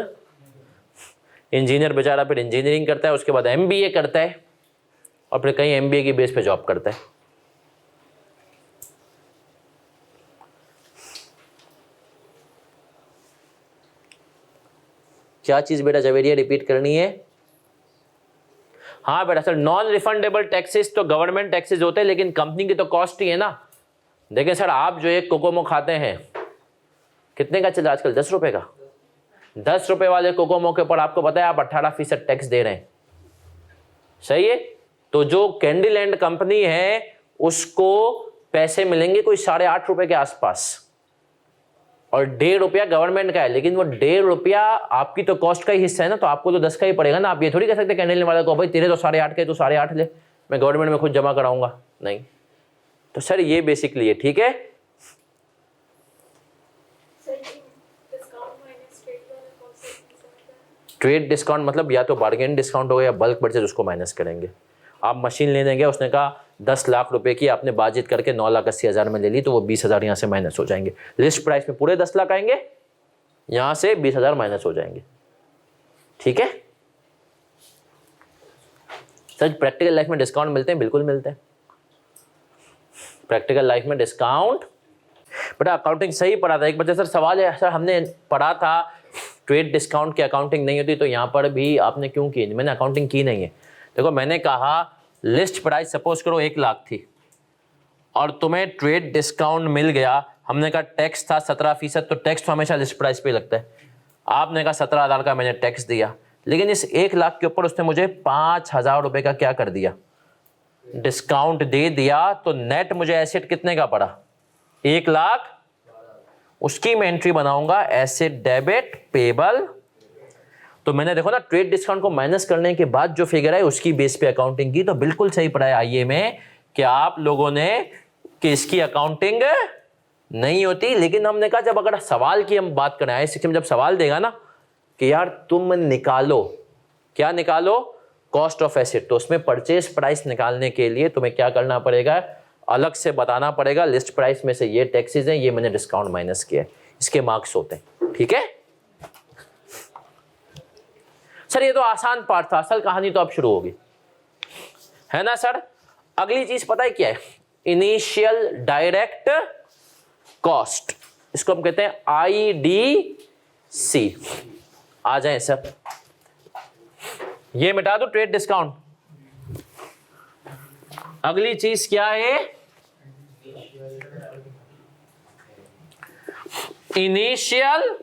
इंजीनियर बेचारा फिर इंजीनियरिंग करता है, उसके बाद एमबीए करता है, और फिर कहीं एमबीए की बेस पे जॉब करता है। क्या चीज बेटा जवेरिया रिपीट करनी है? हाँ बेटा सर, नॉन रिफंडेबल टैक्सेस तो गवर्नमेंट टैक्सेस होते हैं, लेकिन कंपनी की तो कॉस्ट ही है ना। देखें सर, आप जो एक कोकोमो खाते हैं, कितने का चला आजकल? 10 रुपए का। 10 रुपए वाले कोकोमो के ऊपर आपको पता है आप 18% टैक्स दे रहे हैं। सही है? तो जो कैंडीलैंड कंपनी है उसको पैसे मिलेंगे कोई 8.5 रुपए के आसपास, और 1.5 रुपया गवर्नमेंट का है, लेकिन वो 1.5 रुपया आपकी तो कॉस्ट का ही हिस्सा है ना, तो आपको तो 10 का ही पड़ेगा ना। आप ये थोड़ी कह सकते कैंडीलैंड वाले को भाई तेरे तो 8.5 के, तो 8.5 ले, मैं गवर्नमेंट में खुद जमा कराऊंगा, नहीं। तो सर ये बेसिकली है, ठीक है? ट्रेड डिस्काउंट मतलब या तो बार्गेन डिस्काउंट होगा या बल्क परचेज, उसको माइनस करेंगे। आप मशीन लेने गए, उसने कहा 10 लाख रुपए की, आपने बातचीत करके 9,80,000 में ले ली, तो वो 20,000 यहाँ से माइनस हो जाएंगे। लिस्ट प्राइस में पूरे 10 लाख आएंगे, यहाँ से 20,000 माइनस हो जाएंगे। ठीक है सर? प्रैक्टिकल लाइफ में डिस्काउंट मिलते हैं? बिल्कुल मिलते हैं। प्रैक्टिकल लाइफ में डिस्काउंट, बेटा अकाउंटिंग सही पढ़ा था। एक बच्चा सर सवाल है, सर हमने पढ़ा था ट्रेड डिस्काउंट की अकाउंटिंग नहीं होती तो यहाँ पर भी आपने क्यों की? मैंने अकाउंटिंग की नहीं है। देखो मैंने कहा लिस्ट प्राइस सपोज करो 1 लाख थी और तुम्हें ट्रेड डिस्काउंट मिल गया, हमने कहा टैक्स था 17%, तो टैक्स तो हमेशा लिस्ट प्राइस पे लगता है। आपने कहा 17,000 का मैंने टैक्स दिया, लेकिन इस 1 लाख के ऊपर उसने मुझे 5,000 रुपए का क्या कर दिया? डिस्काउंट दे दिया। तो नेट मुझे एसेट कितने का पड़ा? 1 लाख। उसकी मैं एंट्री बनाऊंगा एसेट डेबिट पेबल। तो मैंने देखो ना ट्रेड डिस्काउंट को माइनस करने के बाद जो फिगर है उसकी बेस पे अकाउंटिंग की, तो बिल्कुल सही पढ़ा है आईए में कि आप लोगों ने कि इसकी अकाउंटिंग नहीं होती। लेकिन हमने कहा जब अगर सवाल की हम बात करें, आई में जब सवाल देगा ना कि यार तुम निकालो, क्या निकालो? कॉस्ट ऑफ एसेट, तो उसमें परचेज प्राइस निकालने के लिए तुम्हें क्या करना पड़ेगा? अलग से बताना पड़ेगा लिस्ट प्राइस में से ये टैक्सेस हैं, ये मैंने डिस्काउंट माइनस किया है, इसके मार्क्स होते हैं। ठीक है सर, ये तो आसान पार्ट था, असल कहानी तो अब शुरू होगी, है ना सर? अगली चीज पता है क्या है? इनिशियल डायरेक्ट कॉस्ट, इसको हम कहते हैं IDC। आ जाए सर, ये मिटा दो ट्रेड डिस्काउंट। अगली चीज क्या है? Initial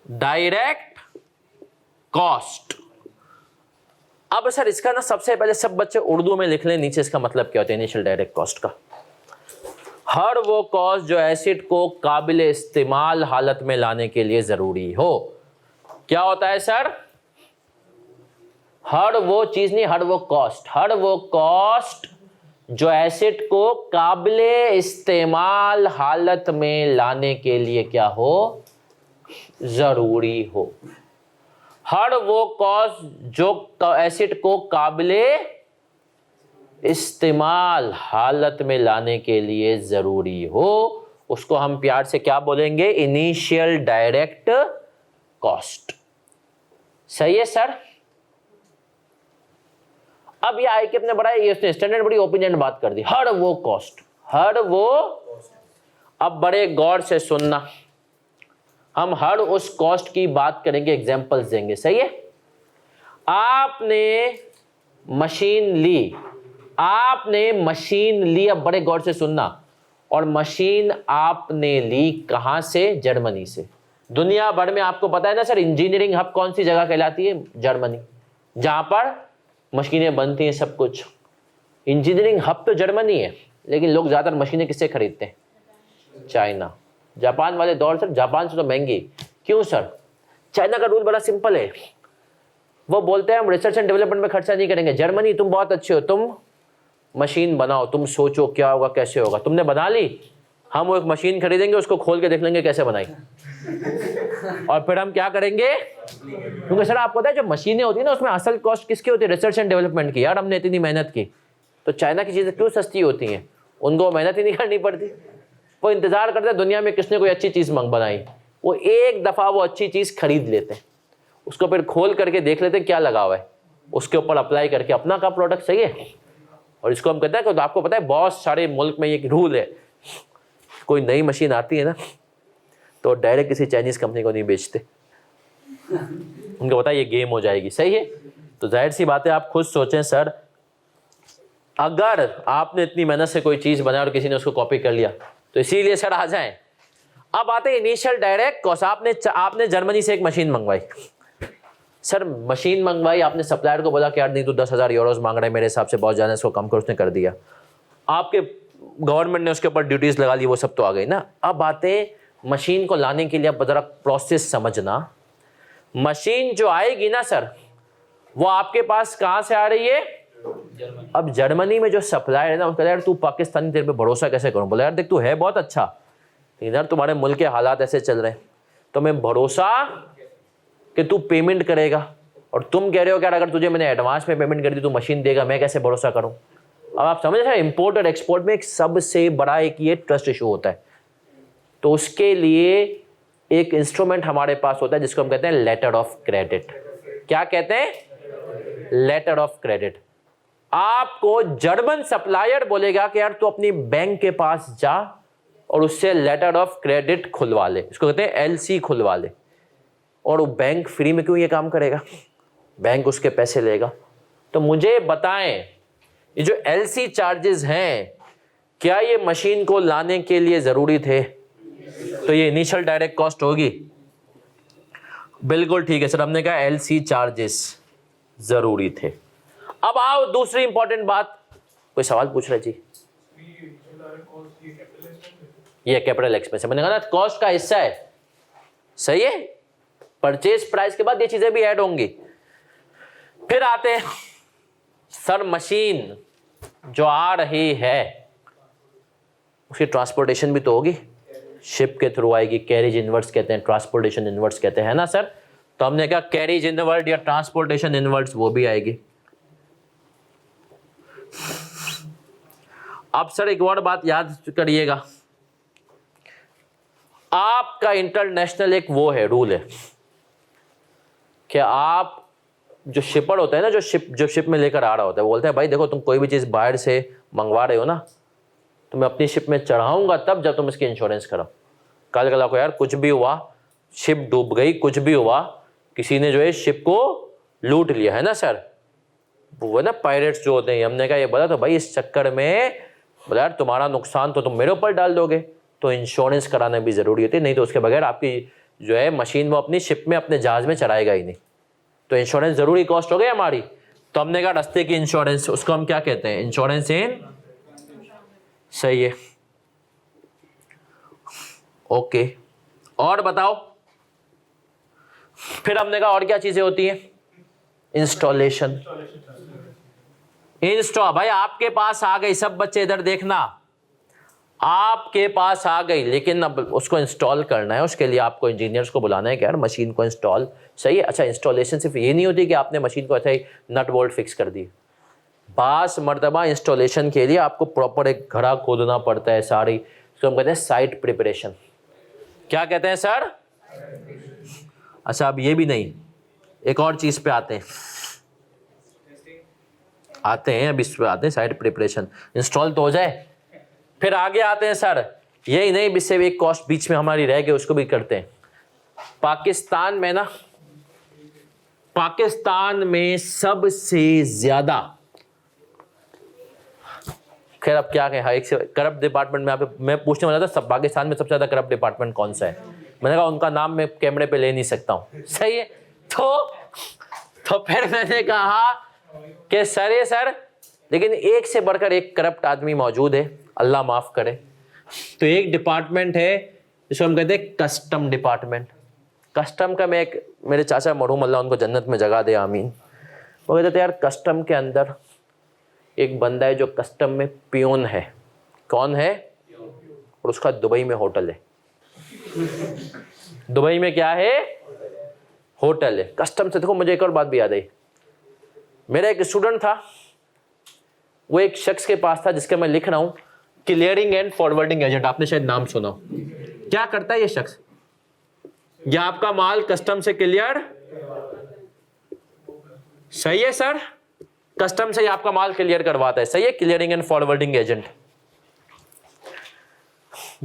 direct cost. अब सर इसका ना सबसे पहले सब बच्चे उर्दू में लिख लें नीचे, इसका मतलब क्या होता है इनिशियल डायरेक्ट कॉस्ट का? हर वो कॉस्ट जो एसेट को काबिल इस्तेमाल हालत में लाने के लिए जरूरी हो। क्या होता है सर? हर वो चीज नहीं, हर वो कॉस्ट, हर वो कॉस्ट जो एसेट को काबिले इस्तेमाल हालत में लाने के लिए क्या हो? जरूरी हो। हर वो कॉस्ट जो एसेट को काबिले इस्तेमाल हालत में लाने के लिए जरूरी हो, उसको हम प्यार से क्या बोलेंगे? Initial direct cost. सही है सर? अब ये आई के अपने बड़ा ये उसने स्टैंडर्ड बड़ी ओपिनियन बात कर दी, हर वो कॉस्ट, हर वो। अब बड़े गौर से सुनना, हम हर उस कॉस्ट की बात करेंगे, एग्जांपल्स देंगे। सही है? आपने मशीन ली, आपने मशीन ली, अब बड़े गौर से सुनना, और मशीन आपने ली कहां से? जर्मनी से। दुनिया भर में आपको पता है ना सर, इंजीनियरिंग हब कौन सी जगह कहलाती है? जर्मनी, जहां पर मशीनें बनती हैं, सब कुछ। इंजीनियरिंग हब तो जर्मनी है, लेकिन लोग ज्यादातर मशीनें किससे खरीदते हैं? चाइना, जापान वाले दौर सर, जापान से तो महंगी। क्यों सर? चाइना का रूल बड़ा सिंपल है, वो बोलते हैं हम रिसर्च एंड डेवलपमेंट में खर्चा नहीं करेंगे। जर्मनी तुम बहुत अच्छे हो, तुम मशीन बनाओ, तुम सोचो क्या होगा कैसे होगा, तुमने बना ली, हम वो एक मशीन खरीदेंगे, उसको खोल के देख लेंगे कैसे बनाई, और फिर हम क्या करेंगे? क्योंकि सर आपको पता है जो मशीनें होती है ना, उसमें असल कॉस्ट किसकी होती है? रिसर्च एंड डेवलपमेंट की। यार हमने इतनी मेहनत की, तो चाइना की चीजें क्यों सस्ती होती हैं? उनको मेहनत ही नहीं करनी पड़ती, वो इंतजार करते हैं दुनिया में किसने कोई अच्छी चीज बनाई, वो एक दफा वो अच्छी चीज खरीद लेते हैं, उसको फिर खोल करके देख लेते हैं क्या लगा हुआ है, उसके ऊपर अप्लाई करके अपना का प्रोडक्ट। सही है? और इसको हम कहते हैं, तो आपको पता है बहुत सारे मुल्क में एक रूल है, कोई नई मशीन आती है ना तो डायरेक्ट किसी चाइनीज कंपनी को नहीं बेचते, उनको पता है ये गेम हो जाएगी। सही है? तो जाहिर सी बात है, आप खुद सोचें सर, अगर आपने इतनी मेहनत से कोई चीज बनाई और किसी ने उसको कॉपी कर लिया, तो इसीलिए सर आ जाएं। अब आते हैं इनिशियल डायरेक्ट कॉस्ट। आपने जर्मनी से एक मशीन मंगवाई सर, मशीन मंगवाई, आपने सप्लायर को बोला कि यार नहीं तो 10,000 यूरोज मांग रहा है, मेरे हिसाब से बहुत ज़्यादा, इसको कम कर, उसने कर दिया। आपके गवर्नमेंट ने उसके ऊपर ड्यूटीज लगा ली, वो सब तो आ गई ना। अब आते मशीन को लाने के लिए, अब जरा प्रोसेस समझना। मशीन जो आएगी ना सर, वो आपके पास कहाँ से आ रही है? अब जर्मनी में जो सप्लायर है ना, उसका यार तू पाकिस्तानी, तेरे पे भरोसा कैसे करूं? बोला यार देख तू है बहुत अच्छा, इधर तुम्हारे मुल्क के हालात ऐसे चल रहे हैं, तो मैं भरोसा कि तू पेमेंट करेगा, और तुम कह रहे हो कि यार अगर तुझे मैंने एडवांस में पेमेंट कर दी तू मशीन देगा, मैं कैसे भरोसा करूं? अब आप समझ रहे हैं, इंपोर्ट और एक्सपोर्ट में एक सबसे बड़ा एक ये ट्रस्ट इशू होता है। तो उसके लिए एक इंस्ट्रूमेंट हमारे पास होता है जिसको हम कहते हैं लेटर ऑफ क्रेडिट। क्या कहते हैं? Letter of credit. आपको जर्मन सप्लायर बोलेगा कि यार तू अपनी बैंक के पास जा और उससे लेटर ऑफ क्रेडिट खुलवा ले, इसको कहते हैं LC खुलवा ले। और वो बैंक फ्री में क्यों ये काम करेगा, बैंक उसके पैसे लेगा। तो मुझे बताएं ये जो एलसी चार्जेस हैं क्या ये मशीन को लाने के लिए जरूरी थे? तो ये इनिशियल डायरेक्ट कॉस्ट होगी। बिल्कुल ठीक है सर, हमने कहा एलसी चार्जेस जरूरी थे। अब आओ दूसरी इंपॉर्टेंट बात, कोई सवाल पूछ रहे जी? ये कैपिटल एक्सपेंस है, मैंने कहा ना कॉस्ट का हिस्सा है, सही है। परचेज प्राइस के बाद ये चीजें भी ऐड होंगी। फिर आते हैं सर मशीन जो आ रही है उसकी ट्रांसपोर्टेशन भी तो होगी, शिप के थ्रू आएगी, कैरेज इनवर्ड्स कहते हैं, ट्रांसपोर्टेशन इनवर्ड्स कहते हैं, है ना सर। तो हमने कहा कैरेज इनवर्ड या ट्रांसपोर्टेशन इनवर्ड्स वो भी आएगी। अब सर एक और बात याद करिएगा, आपका इंटरनेशनल एक वो है रूल है कि आप जो शिपर होता है ना, जो शिप में लेकर आ रहा होता है, वो बोलता है भाई देखो तुम कोई भी चीज़ बाहर से मंगवा रहे हो ना, तो मैं अपनी शिप में चढ़ाऊंगा तब जब तुम इसकी इंश्योरेंस कराओ। कल को यार कुछ भी हुआ, शिप डूब गई, कुछ भी हुआ, किसी ने जो है शिप को लूट लिया, है ना सर, वो है ना पायरेट्स जो होते हैं, हमने कहा ये बोला तो भाई इस चक्कर में बोला यार तुम्हारा नुकसान तो तुम मेरे ऊपर डाल दोगे, तो इंश्योरेंस कराना भी ज़रूरी होती है, नहीं तो उसके बगैर आपकी जो है मशीन वो अपनी शिप में अपने जहाज में चलाएगा ही नहीं। तो इंश्योरेंस ज़रूरी कॉस्ट हो गई हमारी। तो हमने कहा रास्ते की इंश्योरेंस, उसको हम क्या कहते हैं, इंश्योरेंस इन, सही है, ओके। और बताओ फिर हमने कहा और क्या चीज़ें होती हैं, इंस्टॉलेशन। भाई आपके पास आ गई, सब बच्चे इधर देखना, आपके पास आ गई, लेकिन अब उसको इंस्टॉल करना है, उसके लिए आपको इंजीनियर्स को बुलाना है कि यार मशीन को इंस्टॉल, सही है। अच्छा इंस्टॉलेशन सिर्फ ये नहीं होती कि आपने मशीन को ऐसा ही नट बोल्ट फिक्स कर दी, बास मर्तबा इंस्टॉलेशन के लिए आपको प्रॉपर एक घड़ा खोदना पड़ता है सारी, इसको हम कहते हैं साइट प्रिपरेशन। क्या कहते हैं सर? अच्छा अब ये भी नहीं, एक और चीज़ पे आते हैं अब इस पे आते हैं, साइट प्रिपरेशन, इंस्टॉल तो हो जाए, फिर आगे आते हैं सर, यही नहीं इससे भी एक कॉस्ट बीच में हमारी रह गई, उसको भी करते हैं। पाकिस्तान में सबसे ज्यादा, खैर अब क्या कहें, एक से करप्ट डिपार्टमेंट में मैं पूछने वाला था सब पाकिस्तान में सबसे ज्यादा करप्ट डिपार्टमेंट कौन सा है, मैंने कहा उनका नाम मैं कैमरे पे ले नहीं सकता हूं, सही है। तो फिर मैंने कहा कि सर लेकिन एक से बढ़कर एक करप्ट आदमी मौजूद है, अल्लाह माफ करे। तो एक डिपार्टमेंट है जिसको हम कहते हैं कस्टम डिपार्टमेंट। कस्टम का मेरे चाचा मरहूम अल्लाह उनको जन्नत में जगह दे, आमीन। वो कहते थे यार कस्टम के अंदर एक बंदा है जो कस्टम में पियोन है, कौन है, और उसका दुबई में होटल है। दुबई में क्या है, होटल है। कस्टम से देखो मुझे एक और बात भी याद आई, मेरा एक स्टूडेंट था, वो एक शख्स के पास था जिसके मैं लिख रहा हूं, क्लियरिंग एंड फॉरवर्डिंग एजेंट, आपने शायद नाम सुना। क्या करता है ये शख्स, या आपका माल कस्टम से क्लियर, सही है सर, कस्टम से आपका माल क्लियर करवाता है, सही है, क्लियरिंग एंड फॉरवर्डिंग एजेंट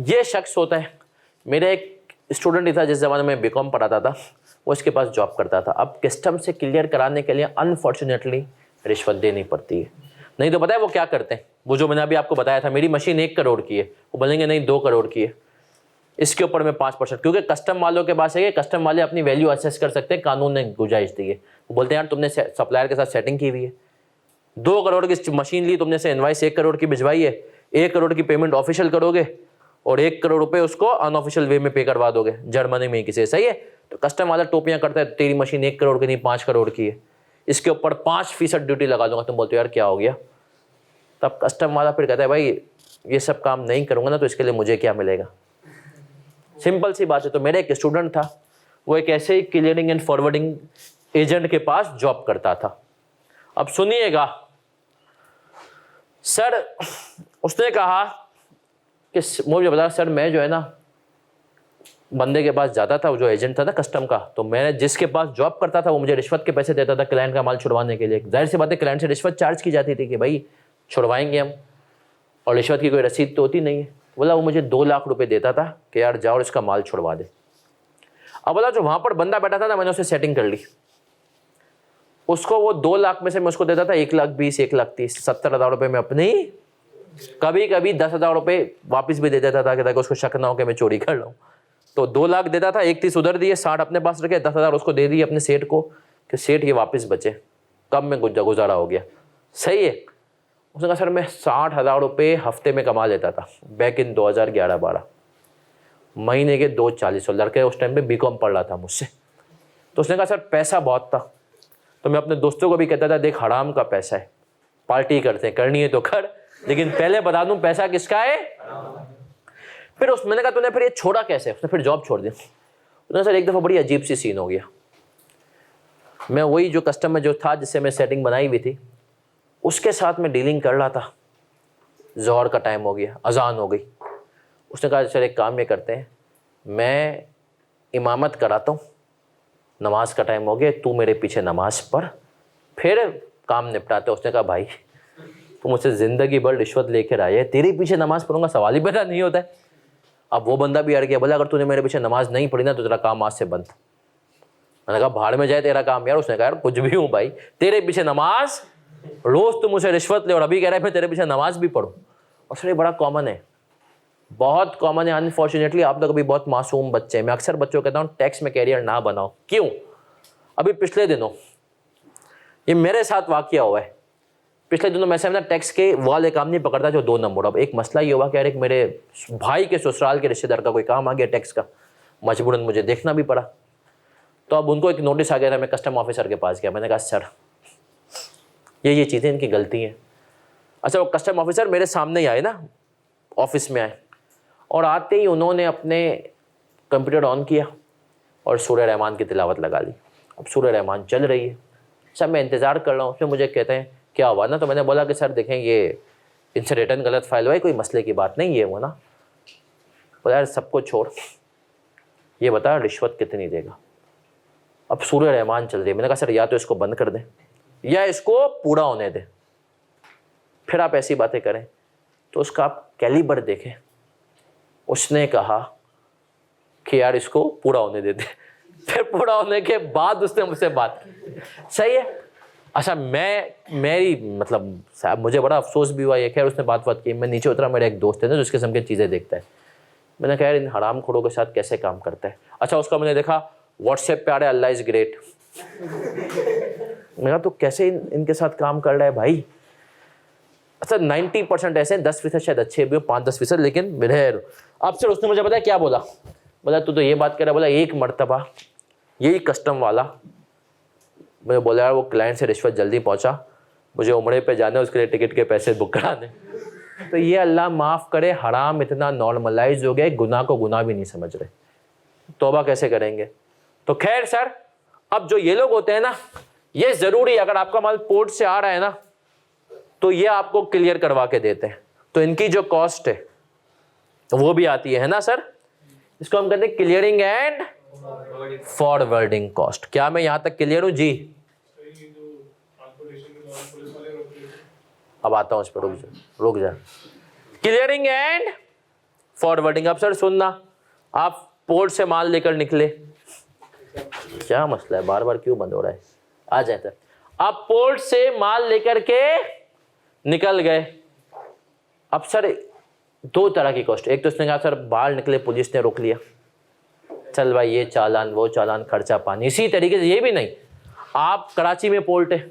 ये शख्स होता है। मेरा एक स्टूडेंट ही था जिस जमाने में बीकॉम पढ़ाता था, वो इसके पास जॉब करता था। अब कस्टम से क्लियर कराने के लिए अनफॉर्चुनेटली रिश्वत देनी पड़ती है, नहीं तो पता है वो क्या करते हैं, वो जो मैंने अभी आपको बताया था, मेरी मशीन 1 करोड़ की है, वो बोलेंगे नहीं 2 करोड़ की है, इसके ऊपर में 5%, क्योंकि कस्टम वालों के पास है, कस्टम वाले अपनी वैल्यू असेस कर सकते हैं, कानून ने गुंजाइश दी है। वो बोलते हैं यार तुमने सप्लायर के साथ सेटिंग की हुई है, 2 करोड़ की मशीन ली तुमने से, इनवाइस 1 करोड़ की भिजवाई है, 1 करोड़ की पेमेंट ऑफिशियल करोगे और 1 करोड़ रुपए उसको अनऑफिशियल वे में पे करवा दोगे जर्मनी में किसी, सही है। तो कस्टम वाला टोपियां करता है, तेरी मशीन 1 करोड़ की नहीं 5 करोड़ की है, इसके ऊपर 5% ड्यूटी लगा दूंगा। तुम बोलते हो यार क्या हो गया, तब कस्टम वाला फिर कहता है भाई ये सब काम नहीं करूंगा ना तो इसके लिए मुझे क्या मिलेगा, सिंपल सी बात है। तो मेरा एक स्टूडेंट था, वो एक ऐसे ही क्लियरिंग एंड फॉरवर्डिंग एजेंट के पास जॉब करता था। अब सुनिएगा सर, उसने कहा कि मुझे बता सर मैं जो है ना बंदे के पास जाता था, वो जो एजेंट था ना कस्टम का, तो मैंने जिसके पास जॉब करता था वो मुझे रिश्वत के पैसे देता था क्लाइंट का माल छुड़वाने के लिए। जाहिर सी बात है क्लाइंट से रिश्वत चार्ज की जाती थी कि भाई छुड़वाएंगे हम, और रिश्वत की कोई रसीद तो होती नहीं है। बोला वो मुझे 2 लाख रुपए देता था कि यार जाओ और इसका माल छुड़वा दे। अब बोला जो वहां पर बंदा बैठा था ना, मैंने उससे सेटिंग कर ली, उसको वो 2 लाख में से मैं उसको देता था 1,20,000, 1,30,000, 70,000 रुपये में अपनी, कभी कभी 10,000 रुपये वापिस भी दे देता था कि ताकि उसको शक ना हो कि मैं चोरी कर रहा हूँ। तो 2 लाख देता था, 1,30,000 उधर दिए, 60 अपने पास रखे, 10,000 उसको दे दिए अपने सेठ को कि सेठ ये वापस बचे। कब में गुजारा हो गया, सही है। उसने कहा सर मैं 60,000 रुपये हफ्ते में कमा लेता था बैक इन 2011-12, महीने के 2,40,000। लड़के उस टाइम पे बीकॉम पढ़ रहा था मुझसे। तो उसने कहा सर पैसा बहुत था, तो मैं अपने दोस्तों को भी कहता था देख हराम का पैसा है, पार्टी करते हैं, करनी है तो कर, लेकिन पहले बता दूं पैसा किसका है। फिर मैंने कहा तूने फिर ये छोड़ा कैसे? उसने फिर जॉब छोड़ दी। उसने सर एक दफ़ा बड़ी अजीब सी सीन हो गया, मैं वही जो कस्टमर जो था जिससे मैं सेटिंग बनाई हुई थी उसके साथ मैं डीलिंग कर रहा था, ज़ोहर का टाइम हो गया, अजान हो गई। उसने कहा सर एक काम ये करते हैं, मैं इमामत कराता हूँ, नमाज का टाइम हो गया, तू मेरे पीछे नमाज पढ़, फिर काम निपटाते। उसने कहा भाई तू मुझसे ज़िंदगी भर रिश्वत लेकर आया है, तेरे पीछे नमाज पढ़ूंगा, सवाल ही पैदा नहीं होता है। अब वो बंदा भी अड़ गया, बोला अगर तूने मेरे पीछे नमाज नहीं पढ़ी ना तो तेरा काम आज से बंद। मैंने कहा भाड़ में जाए तेरा काम यार। उसने कहा यार कुछ भी हूँ भाई, तेरे पीछे नमाज, रोज़ तू मुझसे रिश्वत ले और अभी कह रहा है मैं तेरे पीछे नमाज भी पढ़ूँ। और सर ये बड़ा कॉमन है, बहुत कॉमन है अनफॉर्चुनेटली। आप लोग अभी बहुत मासूम बच्चे हैं, मैं अक्सर बच्चों को कहता हूँ टैक्स में कैरियर ना बनाओ। क्यों? अभी पिछले दिनों ये मेरे साथ वाकया हुआ है, पिछले दिनों मैं ना टैक्स के वाले काम नहीं पकड़ता जो 2 नंबर। अब एक मसला ये हुआ कि यार एक मेरे भाई के ससुराल के रिश्तेदार का कोई काम आ गया टैक्स का, मजबूरन मुझे देखना भी पड़ा। तो अब उनको एक नोटिस आ गया था, मैं कस्टम ऑफिसर के पास गया, मैंने कहा सर ये चीज़ें इनकी गलती हैं। अच्छा वो कस्टम ऑफिसर मेरे सामने ही आए ना, ऑफिस में आए, और आते ही उन्होंने अपने कंप्यूटर ऑन किया और सूरह रहमान की तिलावत लगा ली। अब सूरह रहमान चल रही है, सब मैं इंतज़ार कर रहा हूँ। फिर मुझे कहते हैं क्या हुआ ना, तो मैंने बोला कि सर देखें ये इनसे रिटर्न गलत फाइल हुआ है, कोई मसले की बात नहीं, ये हुआ ना। बोला यार सबको छोड़, ये बता रिश्वत कितनी देगा। अब सूरह रहमान चल रही है, मैंने कहा सर या तो इसको बंद कर दें या इसको पूरा होने दें, फिर आप ऐसी बातें करें। तो उसका आप कैलिबर देखें। उसने कहा कि यार इसको पूरा होने देते, फिर पूरा होने के बाद उसने मुझसे बात की। सही है। अच्छा मेरी मतलब साहब मुझे बड़ा अफसोस भी हुआ ये, खैर उसने बात की। मैं नीचे उतरा, मेरा एक दोस्त है ना जो इस किस्म की चीज़ें देखता है, मैंने कहा यार इन हराम खोरों के साथ कैसे काम करता है। अच्छा उसका मैंने देखा व्हाट्सएप पे आ रहा है अल्लाह इज़ ग्रेट। मैंने कहा तो कैसे इनके साथ काम कर रहा है भाई। अच्छा 90% ऐसे हैं, 10% शायद अच्छे भी हो, 5-10%, लेकिन मेरे। अब सर उसने मुझे बताया क्या बोला, बोला तू तो ये बात कर रहा है, बोला एक मर्तबा यही कस्टम वाला, मुझे बोला यार वो क्लाइंट से रिश्वत जल्दी पहुंचा, मुझे उम्रे पे जाना है, उसके लिए टिकट के पैसे बुक कराने। तो ये अल्लाह माफ़ करे, हराम इतना नॉर्मलाइज हो गया, गुनाह को गुनाह भी नहीं समझ रहे, तौबा कैसे करेंगे। तो खैर सर अब जो ये लोग होते हैं ना, ये ज़रूरी अगर आपका माल पोर्ट से आ रहा है ना तो ये आपको क्लियर करवा के देते हैं, तो इनकी जो कॉस्ट है तो वो भी आती है ना सर। इसको हम कहते हैं क्लियरिंग एंड फॉरवर्डिंग कॉस्ट। क्या मैं यहां तक क्लियर हूं जी? अब आता हूं इस पर, रुक जा। Clearing and forwarding. अब सर सुनना, आप पोर्ट से माल लेकर निकले, क्या मसला है बार बार क्यों बंद हो रहा है, आ जाए सर। आप पोर्ट से माल लेकर के निकल गए। अब सर 2 तरह की कॉस्ट, एक तो उसने कहा सर बाहर निकले पुलिस ने रोक लिया, चल भाई ये चालान वो चालान खर्चा पानी। इसी तरीके से ये भी नहीं, आप कराची में पोर्ट है,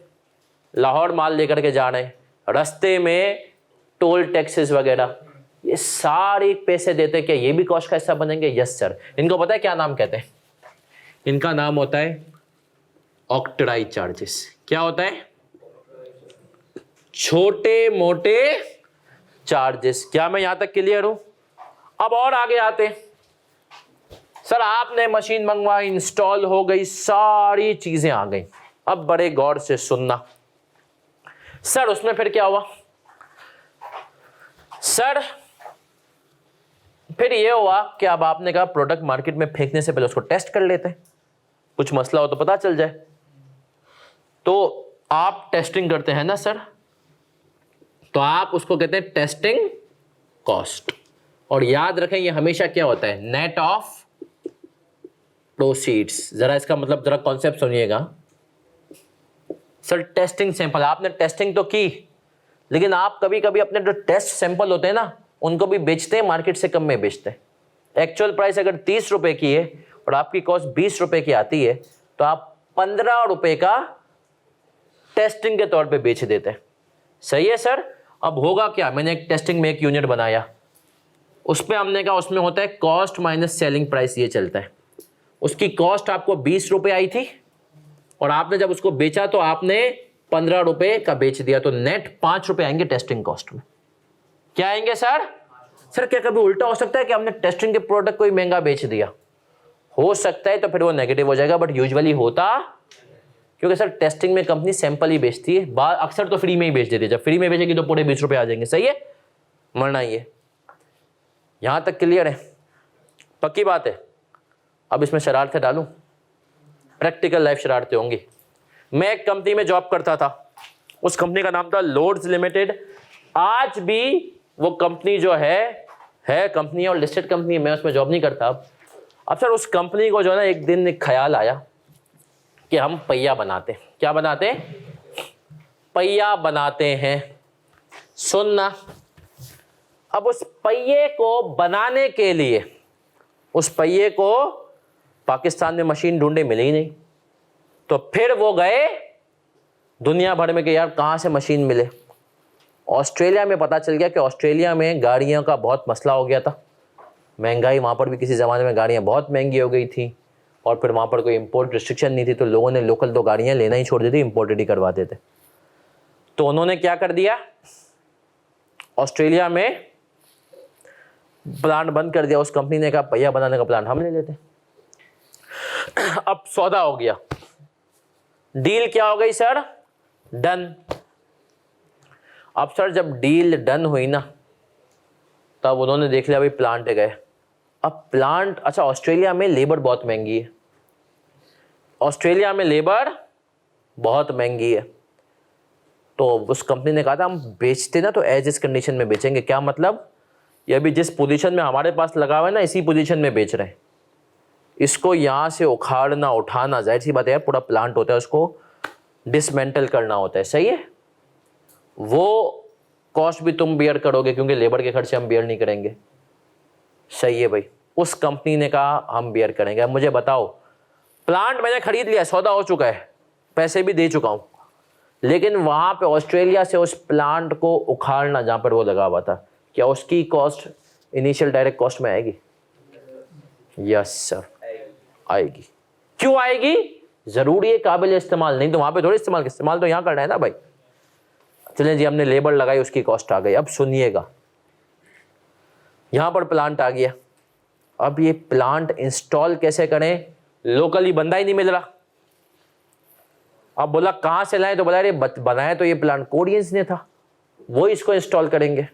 लाहौर माल लेकर के जा रहे हैं, रास्ते में टोल टैक्सेस वगैरह ये सारे पैसे देते, क्या ये भी कॉस्ट का हिस्सा बनेंगे? Yes sir. इनको पता है क्या नाम कहते हैं? इनका नाम होता है ऑक्ट्राइज चार्जेस। क्या होता है? छोटे मोटे चार्जेस। क्या मैं यहां तक क्लियर हूं? अब और आगे आते हैं। सर आपने मशीन मंगवाई, इंस्टॉल हो गई, सारी चीजें आ गई। अब बड़े गौर से सुनना सर, उसमें फिर क्या हुआ सर? फिर ये हुआ कि अब आपने कहा प्रोडक्ट मार्केट में फेंकने से पहले उसको टेस्ट कर लेते हैं, कुछ मसला हो तो पता चल जाए। तो आप टेस्टिंग करते हैं ना सर, तो आप उसको कहते हैं टेस्टिंग कॉस्ट। और याद रखें ये हमेशा क्या होता है? नेट ऑफ प्रोसीड्स, जरा इसका मतलब जरा कॉन्सेप्ट सुनिएगा सर। टेस्टिंग सैंपल, आपने टेस्टिंग तो की, लेकिन आप कभी कभी अपने जो टेस्ट सैंपल होते हैं ना उनको भी बेचते हैं, मार्केट से कम में बेचते हैं। एक्चुअल प्राइस अगर 30 रुपए की है और आपकी कॉस्ट 20 रुपए की आती है तो आप 15 रुपए का टेस्टिंग के तौर पे बेच देते हैं। सही है सर। अब होगा क्या, मैंने एक टेस्टिंग में एक यूनिट बनाया, उस पर हमने कहा उसमें होता है कॉस्ट माइनस सेलिंग प्राइस, ये चलता है। उसकी कॉस्ट आपको 20 रुपए आई थी और आपने जब उसको बेचा तो आपने 15 रुपए का बेच दिया, तो नेट 5 रुपए आएंगे टेस्टिंग कॉस्ट में। क्या आएंगे सर? सर क्या कभी उल्टा हो सकता है कि हमने टेस्टिंग के प्रोडक्ट कोई महंगा बेच दिया? हो सकता है, तो फिर वो नेगेटिव हो जाएगा, बट यूजुअली होता, क्योंकि सर टेस्टिंग में कंपनी सैंपल ही बेचती है, अक्सर तो फ्री में ही बेच देती है। जब फ्री में बेचेगी तो पूरे 20 रुपए आ जाएंगे। सही है, मरना ही है। यहां तक क्लियर है? पक्की बात है। अब इसमें शरारतें डालूं, प्रैक्टिकल लाइफ शरारतें होंगी। मैं एक कंपनी में जॉब करता था, उस कंपनी का नाम था लोड्स लिमिटेड। आज भी वो कंपनी जो है कंपनी और लिस्टेड कंपनी है, मैं उसमें जॉब नहीं करता। अब सर उस कंपनी को जो है ना एक दिन एक ख्याल आया कि हम पहिया बनाते। क्या बनाते? पहिया बनाते हैं। सुनना, अब उस पहिए को बनाने के लिए, उस पहिए को पाकिस्तान में मशीन ढूंढे, मिले ही नहीं, तो फिर वो गए दुनिया भर में कि यार कहाँ से मशीन मिले। ऑस्ट्रेलिया में पता चल गया कि ऑस्ट्रेलिया में गाड़ियों का बहुत मसला हो गया था, महंगाई वहाँ पर भी किसी ज़माने में गाड़ियाँ बहुत महंगी हो गई थी, और फिर वहाँ पर कोई इंपोर्ट रिस्ट्रिक्शन नहीं थी, तो लोगों ने लोकल तो गाड़ियाँ लेना ही छोड़ दी थी, इंपोर्टेड ही करवाते थे। तो उन्होंने क्या कर दिया, ऑस्ट्रेलिया में प्लांट बंद कर दिया। उस कंपनी ने कहा पहिया बनाने का प्लांट हम ले लेते हैं। अब सौदा हो गया, डील क्या हो गई सर? डन। अब सर जब डील डन हुई ना, तब उन्होंने देख लिया भाई प्लांट गए। अब प्लांट, अच्छा ऑस्ट्रेलिया में लेबर बहुत महंगी है, ऑस्ट्रेलिया में लेबर बहुत महंगी है। तो उस कंपनी ने कहा था हम बेचते ना तो एज इस कंडीशन में बेचेंगे। क्या मतलब? ये अभी जिस पोजीशन में हमारे पास लगा हुआ है ना, इसी पोजीशन में बेच रहे हैं। इसको यहाँ से उखाड़ना उठाना, जाहिर सी बात है, पूरा प्लांट होता है, उसको डिसमेंटल करना होता है। सही है, वो कॉस्ट भी तुम बेयर करोगे, क्योंकि लेबर के खर्चे हम बेयर नहीं करेंगे। सही है भाई। उस कंपनी ने कहा हम बेयर करेंगे। अब मुझे बताओ, प्लांट मैंने खरीद लिया, सौदा हो चुका है, पैसे भी दे चुका हूं, लेकिन वहां पे ऑस्ट्रेलिया से उस प्लांट को उखाड़ना, जहां पर वो लगा हुआ था, क्या उसकी कॉस्ट इनिशियल डायरेक्ट कॉस्ट में आएगी? यस सर, आएगी। क्यों आएगी? जरूरी है काबिल इस्तेमाल, नहीं तो वहां पे थोड़ी इस्तेमाल तो यहां करना है ना भाई। चलें जी, हमने लेबर लगाई, उसकी कॉस्ट आ गई। अब सुनिएगा, यहां पर प्लांट आ गया। अब ये प्लांट इंस्टॉल कैसे करें? लोकली बंदा ही नहीं मिल रहा। अब बोला कहां से लाए, तो बोला अरे बनाया तो ये प्लांट कोरियंस ने था, वो इसको इंस्टॉल करेंगे।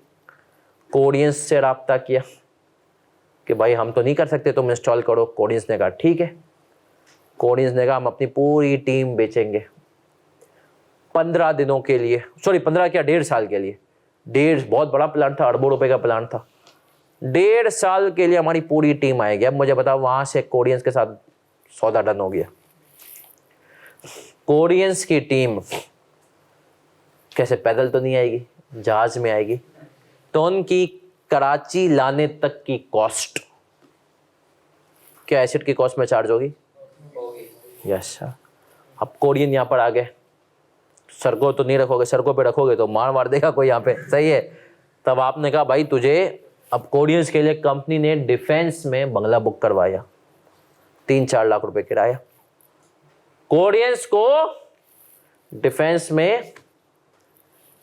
कोरियंस से राब्ता किया कि भाई हम तो नहीं कर सकते, तुम इंस्टॉल करो। कोरियंस ने कहा ठीक है। कोरियंस ने कहा हम अपनी पूरी टीम बेचेंगे 15 दिनों के लिए, सॉरी 15 क्या 1.5 साल के लिए। बहुत बड़ा प्लांट था, अरबों रुपए का प्लांट था। 1.5 साल के लिए हमारी पूरी टीम आएगी। अब मुझे बताओ, वहां से कोरियंस के साथ सौदा डन हो गया। कोरियंस की टीम कैसे, पैदल तो नहीं आएगी, जहाज में आएगी। तो उनकी कराची लाने तक की कॉस्ट, क्या एसिड की कॉस्ट में चार्ज होगी? Yes sir. अब कोरियन यहां पर आ गए, सड़कों तो नहीं रखोगे, सड़कों पे रखोगे तो मार देगा कोई यहाँ पे। सही है। तब आपने कहा भाई तुझे, अब कोरियंस के लिए कंपनी ने डिफेंस में बंगला बुक करवाया, 3-4 लाख रुपए किराया। कोरियंस को डिफेंस में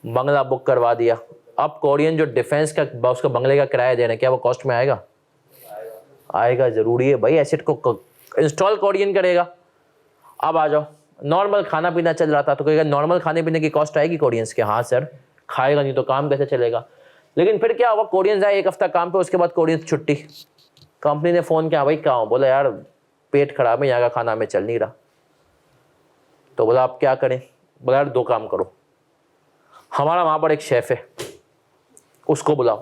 बंगला बुक करवा दिया। अब कोरियन जो डिफेंस का उसका बंगले का किराया देना, क्या वो कॉस्ट में आएगा? आएगा, जरूरी है भाई। एसिड को इंस्टॉल कोरियन करेगा। अब आ जाओ, नॉर्मल खाना पीना चल रहा था, तो कहेगा नॉर्मल खाने पीने की कॉस्ट आएगी कोरियंस के? हाँ सर। खाएगा नहीं तो काम कैसे चलेगा? लेकिन फिर क्या हुआ, कोरियंस आए 1 हफ्ता काम पे, उसके बाद कोरियंस छुट्टी। कंपनी ने फोन किया, भाई कहाँ हो? बोला यार पेट खराब है, यहाँ का खाना हमें चल नहीं रहा। तो बोला आप क्या करें? बोला यार 2 काम करो, हमारा वहाँ पर एक शेफ है, उसको बुलाओ।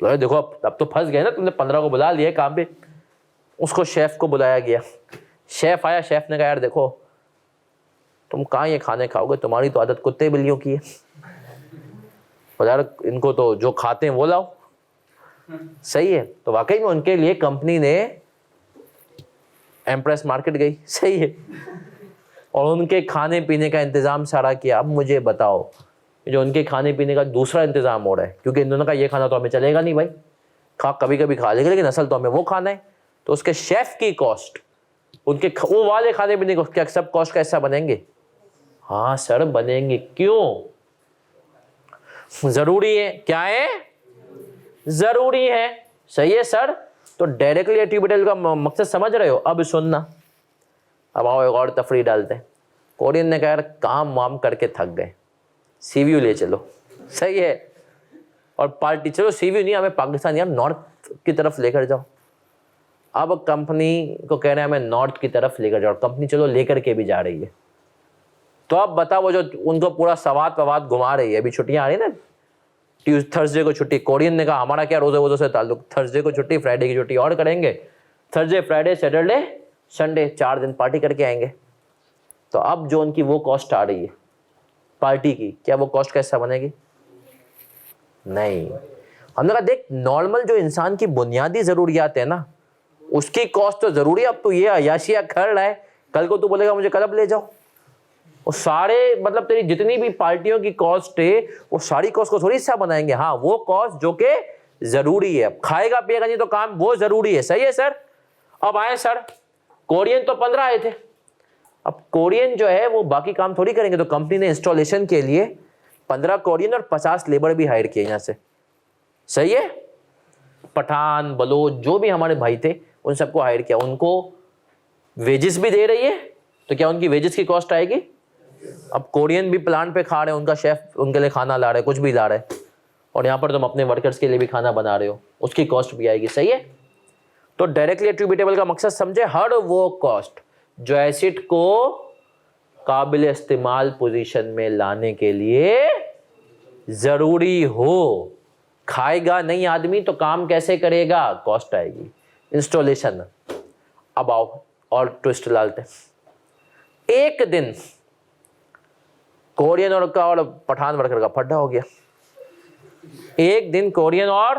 बोला देखो अब तो फंस गए ना, तुमने 15 को बुला लिया काम पे, उसको शेफ को बुलाया गया, शेफ आया, शेफ ने कहा यार देखो तुम कहाँ ये खाने खाओगे, तुम्हारी तो आदत कुत्ते बिल्लियों की है, और यार इनको तो जो खाते हैं वो लाओ। सही है, तो वाकई में उनके लिए कंपनी ने एम्प्रेस मार्केट गई, सही है, और उनके खाने पीने का इंतजाम सारा किया। अब मुझे बताओ जो उनके खाने पीने का दूसरा इंतजाम हो रहा है, क्योंकि इन दोनों का ये खाना तो हमें चलेगा नहीं भाई, कभी कभी खा लेंगे लेकिन असल तो हमें वो खाना है, तो उसके शेफ की कॉस्ट, उनके वो वाले खाने पीने को क्या सब कॉस्ट का हिस्सा बनेंगे? हाँ सर बनेंगे। क्यों? जरूरी है। क्या है? जरूरी है। सही है सर। तो डायरेक्टली एट्रीब्यूटेबल का मकसद समझ रहे हो? अब सुनना, अब आओ एक और तफरी डालते हैं। कोरियन ने कहा यार काम वाम करके थक गए, सीवीयू ले चलो। सही है, और पार्टी, चलो सीवीयू नहीं, हमें पाकिस्तान या नॉर्थ की तरफ लेकर जाओ। अब कंपनी को कह रहे हैं हमें नॉर्थ की तरफ लेकर जाओ, कंपनी चलो लेकर के भी जा रही है। तो अब बताओ वो जो उनको पूरा सवाद पवाद घुमा रही है, अभी छुट्टियां आ रही है ना, थर्सडे को छुट्टी। कोरियन ने कहा हमारा क्या रोजे वोजों से ताल्लुक, थर्सडे को छुट्टी, फ्राइडे की छुट्टी और करेंगे, थर्सडे फ्राइडे सैटरडे संडे 4 दिन पार्टी करके आएंगे। तो अब जो उनकी वो कॉस्ट आ रही है पार्टी की, क्या वो कॉस्ट का हिस्सा बनेगी? नहीं। हमने कहा देख नॉर्मल जो इंसान की बुनियादी जरूरियात है ना, उसकी कॉस्ट तो जरूरी है। अब तो ये अयाशिया कर रहा है, कल को तू बोलेगा मुझे क्लब ले जाओ, वो सारे मतलब तेरी जितनी भी पार्टियों की कॉस्ट है वो सारी कॉस्ट को थोड़ी हिस्सा बनाएंगे। हाँ वो कॉस्ट जो कि जरूरी है, खाएगा पिएगा नहीं तो काम वो जरूरी है। सही है सर। अब आए सर, कोरियन तो 15 आए थे, अब कोरियन जो है वो बाकी काम थोड़ी करेंगे, तो कंपनी ने इंस्टॉलेशन के लिए 15 कोरियन और 50 लेबर भी हायर किए यहाँ से। सही है, पठान बलोच जो भी हमारे भाई थे उन सबको हायर किया, उनको वेजेस भी दे रही है, तो क्या उनकी वेजेस की कॉस्ट आएगी? अब कोरियन भी प्लांट पे खा रहे हैं, उनका शेफ उनके लिए खाना ला रहे हैं, कुछ भी ला रहे हैं, और यहाँ पर तुम अपने वर्कर्स के लिए भी खाना बना रहे हो, उसकी कॉस्ट भी आएगी। सही है। तो डायरेक्टली एट्रीब्यूटेबल का मकसद समझे, हर वो कॉस्ट जो एसिड को काबिल इस्तेमाल पोजीशन में लाने के लिए जरूरी हो। खाएगा नहीं आदमी तो काम कैसे करेगा? कॉस्ट आएगी, इंस्टॉलेशन। अब आओ और ट्विस्ट डालते हैं। एक दिन कोरियन और पठान वर्कर का फड्डा हो गया। एक दिन कोरियन और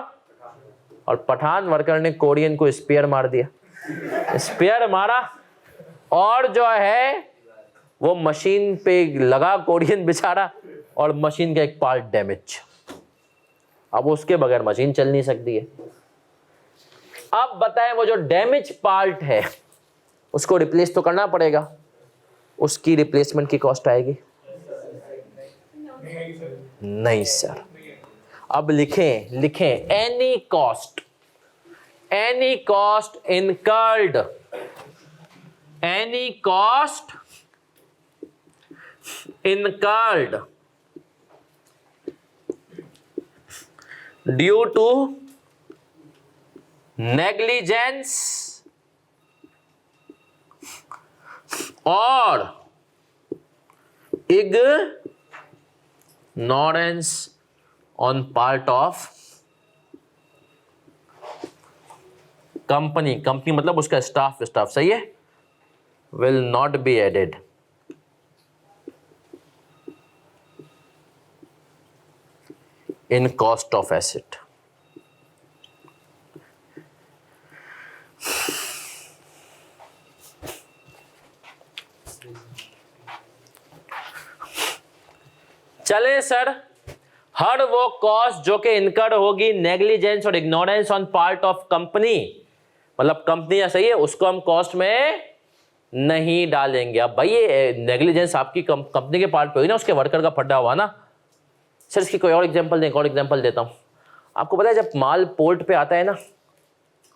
पठान वर्कर ने कोरियन को स्पेयर मार दिया, स्पेयर मारा, और जो है वो मशीन पे लगा कोरियन बेचारा, और मशीन का एक पार्ट डैमेज। अब उसके बगैर मशीन चल नहीं सकती है। अब बताएं वो जो डैमेज पार्ट है उसको रिप्लेस तो करना पड़ेगा, उसकी रिप्लेसमेंट की कॉस्ट आएगी? नहीं सर। अब लिखें any cost incurred, any cost incurred due to negligence और ignorance on part of company मतलब उसका स्टाफ। सही है, will not be added in cost of asset। चले सर, हर वो कॉस्ट जो कि इनकर्ड होगी नेग्लिजेंस और ignorance on part of company, मतलब कंपनी या सही है, उसको हम कॉस्ट में नहीं डालेंगे। अब भाई ये नेग्लिजेंस आपकी कंपनी के पार्ट पे हुई ना, उसके वर्कर का फड्डा हुआ ना। सर इसकी कोई और एग्जांपल दें? और एग्जांपल देता हूँ। आपको पता है जब माल पोर्ट पे आता है ना,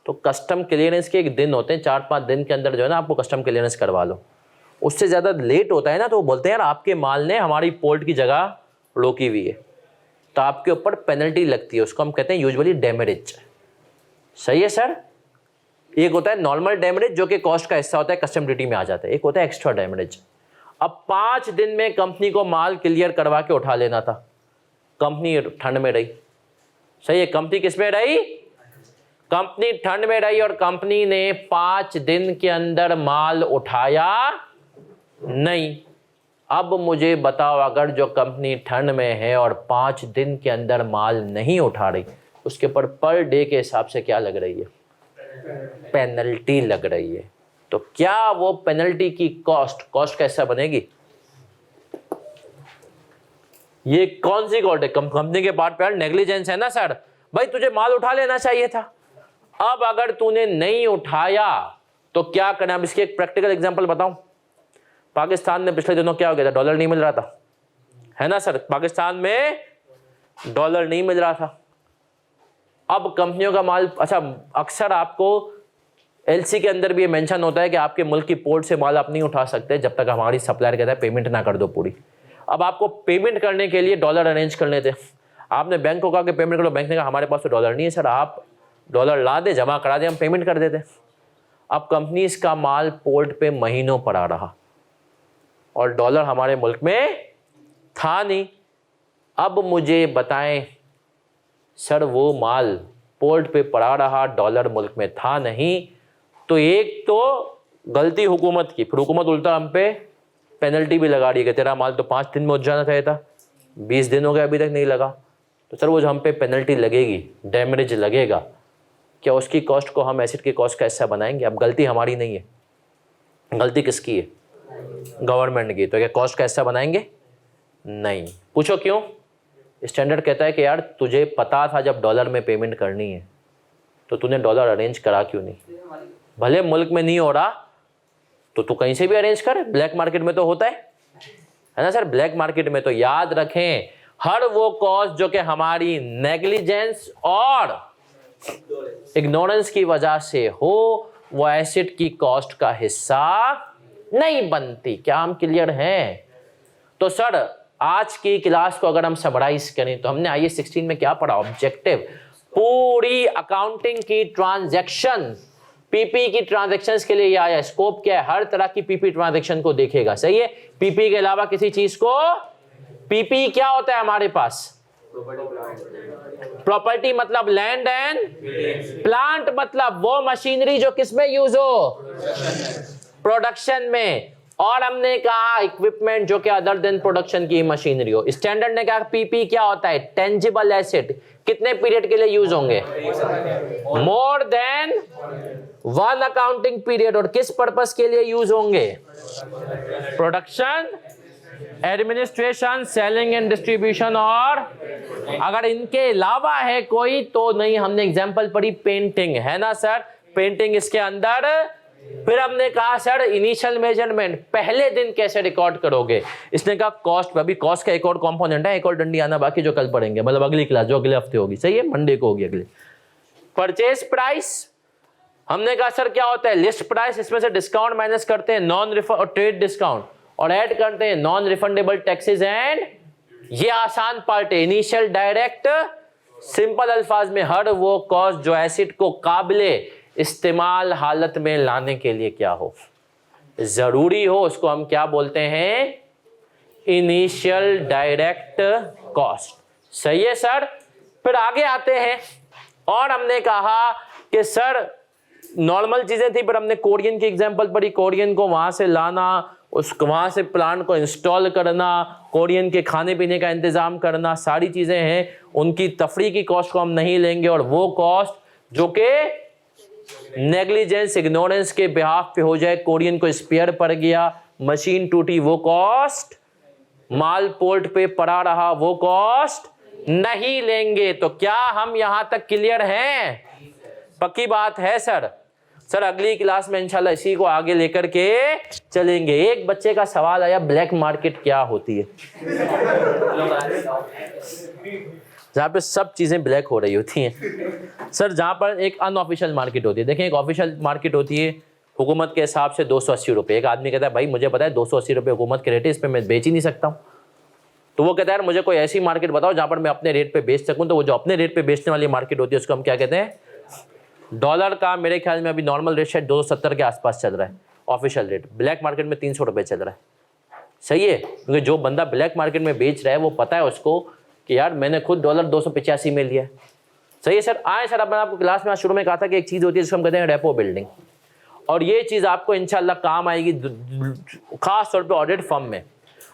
तो कस्टम क्लियरेंस के एक दिन होते हैं, 4-5 दिन के अंदर जो है ना आपको कस्टम क्लियरेंस करवा लो। उससे ज़्यादा लेट होता है ना तो वो बोलते हैं यार आपके माल ने हमारी पोर्ट की जगह रोकी हुई है, तो आपके ऊपर पेनल्टी लगती है, उसको हम कहते हैं यूजुअली डैमेज। सही है सर। एक होता है नॉर्मल डैमेज जो कि कॉस्ट का हिस्सा होता है, कस्टम ड्यूटी में आ जाता है, एक होता है एक्स्ट्रा डैमेज। अब 5 दिन में कंपनी को माल क्लियर करवा के उठा लेना था, कंपनी ठंड में रही। सही है, कंपनी किस में रही? कंपनी ठंड में रही और कंपनी ने 5 दिन के अंदर माल उठाया नहीं। अब मुझे बताओ, अगर जो कंपनी ठंड में है और 5 दिन के अंदर माल नहीं उठा रही, उसके पर डे के हिसाब से क्या लग रही है? पेनल्टी लग रही है। तो क्या वो पेनल्टी की कॉस्ट कैसा बनेगी? ये कौन सी कॉस्ट है? कंपनी के पार्ट पे नेग्लिजेंस है ना सर, भाई तुझे माल उठा लेना चाहिए था। अब अगर तूने नहीं उठाया तो क्या करना? अब इसके एक प्रैक्टिकल एग्जांपल बताऊं। पाकिस्तान में पिछले दिनों क्या हो गया था? डॉलर नहीं मिल रहा था, है ना सर? पाकिस्तान में डॉलर नहीं मिल रहा था। अब कंपनियों का माल, अच्छा अक्सर आपको एलसी के अंदर भी ये मेंशन होता है कि आपके मुल्क की पोर्ट से माल आप नहीं उठा सकते जब तक हमारी सप्लायर कहता है पेमेंट ना कर दो पूरी। अब आपको पेमेंट करने के लिए डॉलर अरेंज करने थे, आपने बैंक को कहा कि पेमेंट करो, बैंक ने कहा हमारे पास तो डॉलर नहीं है सर, आप डॉलर ला दे, जमा करा दे, हम पेमेंट कर देते। अब कंपनीज का माल पोर्ट पे महीनों पड़ा रहा और डॉलर हमारे मुल्क में था नहीं। अब मुझे बताएं सर, वो माल पोर्ट पे पड़ा रहा, डॉलर मुल्क में था नहीं, तो एक तो गलती हुकूमत की, फिर हुकूमत उल्टा हम पे पेनल्टी भी लगा रही है कि तेरा माल तो 5 दिन में उठ जाना चाहिए था, 20 दिन हो गए अभी तक नहीं लगा। तो सर वो जो हम पे पेनल्टी लगेगी, डैमेज लगेगा, क्या उसकी कॉस्ट को हम एसिड की कॉस्ट का हिस्सा बनाएंगे? अब गलती हमारी नहीं है, गलती किसकी है? गवर्नमेंट की। तो क्या कॉस्ट का हिस्सा बनाएंगे? नहीं। पूछो क्यों? स्टैंडर्ड कहता है कि यार तुझे पता था जब डॉलर में पेमेंट करनी है तो तूने डॉलर अरेंज करा क्यों नहीं? भले मुल्क में नहीं हो रहा तो तू कहीं से भी अरेंज कर, ब्लैक मार्केट में तो होता है ना सर? ब्लैक मार्केट में तो याद रखें, हर वो कॉस्ट जो कि हमारी नेग्लिजेंस और इग्नोरेंस की वजह से हो, वो एसिड की कॉस्ट का हिस्सा नहीं बनती। क्या हम क्लियर हैं? तो सर आज की क्लास को अगर हम समराइज करें तो हमने IAS 16 में क्या पढ़ा? ऑब्जेक्टिव, पूरी अकाउंटिंग की ट्रांजैक्शन, पीपी की ट्रांजैक्शंस के लिए ये आया। स्कोप क्या है? हर तरह की पीपी ट्रांजैक्शन को देखेगा, सही है? पीपी के अलावा किसी चीज को, पीपी क्या होता है हमारे पास? प्रॉपर्टी मतलब लैंड एंड प्लांट, मतलब वो मशीनरी जो किसमें यूज हो? प्रोडक्शन में। और हमने कहा इक्विपमेंट जो कि अदर देन प्रोडक्शन की मशीनरी हो। स्टैंडर्ड ने कहा पीपी क्या होता है? Tangible asset. कितने पीरियड के लिए यूज होंगे? मोर देन 1 अकाउंटिंग पीरियड। और किस पर्पस के लिए यूज होंगे? Production, administration, selling and distribution. और अगर इनके अलावा है कोई तो नहीं। हमने एग्जांपल पढ़ी पेंटिंग, है ना सर? पेंटिंग इसके अंदर। फिर हमने कहा सर इनिशियल मेजरमेंट पहले दिन कैसे रिकॉर्ड करोगे? इसने कहा कॉस्ट। अभी कॉस्ट का एक और कंपोनेंट है, एक और डंडी आना बाकी, जो कल पढ़ेंगे, मतलब अगली क्लास जो अगले हफ्ते होगी, सही है? मंडे को होगी अगली। परचेज प्राइस हमने कहा सर क्या होता है? लिस्ट प्राइस, इसमें से डिस्काउंट माइनस करते हैं, नॉन रिफंड और ट्रेड डिस्काउंट, और ऐड करते हैं नॉन रिफंडेबल टैक्सेस एंड, ये आसान पार्ट है। इनिशियल डायरेक्ट, सिंपल अल्फाज में हर वो कॉस्ट जो एसिड को काबिले इस्तेमाल हालत में लाने के लिए क्या हो, जरूरी हो, उसको हम क्या बोलते हैं? Initial direct cost. सही है सर? फिर आगे आते हैं और हमने कहा कि सर नॉर्मल चीजें थी, पर हमने कोरियन की एग्जांपल पढ़ी। कोरियन को वहां से लाना, उसको वहां से प्लांट को इंस्टॉल करना, कोरियन के खाने पीने का इंतजाम करना, सारी चीजें हैं। उनकी तफरी की कॉस्ट को हम नहीं लेंगे, और वो कॉस्ट जो कि नेग्लिजेंस, इग्नोरेंस के बिहाफ पे हो जाए, कोरियन को स्पेयर पड़ गया, मशीन टूटी, वो कॉस्ट, माल पोर्ट पे पड़ा रहा, वो कॉस्ट नहीं लेंगे। तो क्या हम यहां तक क्लियर हैं? पक्की बात है सर? सर अगली क्लास में इंशाल्लाह इसी को आगे लेकर के चलेंगे। एक बच्चे का सवाल आया, ब्लैक मार्केट क्या होती है? जहां पे सब चीजें ब्लैक हो रही होती हैं सर, जहां पर एक अनऑफिशियल मार्केट होती है। देखें, एक ऑफिशियल मार्केट होती है हुकूमत के हिसाब से 280 रुपये। एक आदमी कहता है भाई मुझे पता है 280 रुपये हुकूमत के रेट है, इस पर मैं बेच ही नहीं सकता हूँ। तो वो कहता है यार मुझे कोई ऐसी मार्केट बताओ जहां पर मैं अपने रेट पे बेच सकूं। तो वो जो अपने रेट पे बेचने वाली मार्केट होती है उसको हम क्या कहते हैं? डॉलर का मेरे ख्याल में अभी नॉर्मल रेट शायद 270 के आसपास चल रहा है ऑफिशियल रेट। ब्लैक मार्केट में 300 रुपये चल रहा है। सही है? क्योंकि जो बंदा ब्लैक मार्केट में बेच रहा है वो पता है उसको कि यार मैंने खुद डॉलर 285 में लिया है। सही है सर। आए सर, अब मैंने आपको क्लास में आज शुरू में कहा था कि एक चीज़ होती है जिसको हम कहते हैं रेपो बिल्डिंग, और ये चीज़ आपको इंशाल्लाह काम आएगी खास तौर पे ऑडिट फर्म में।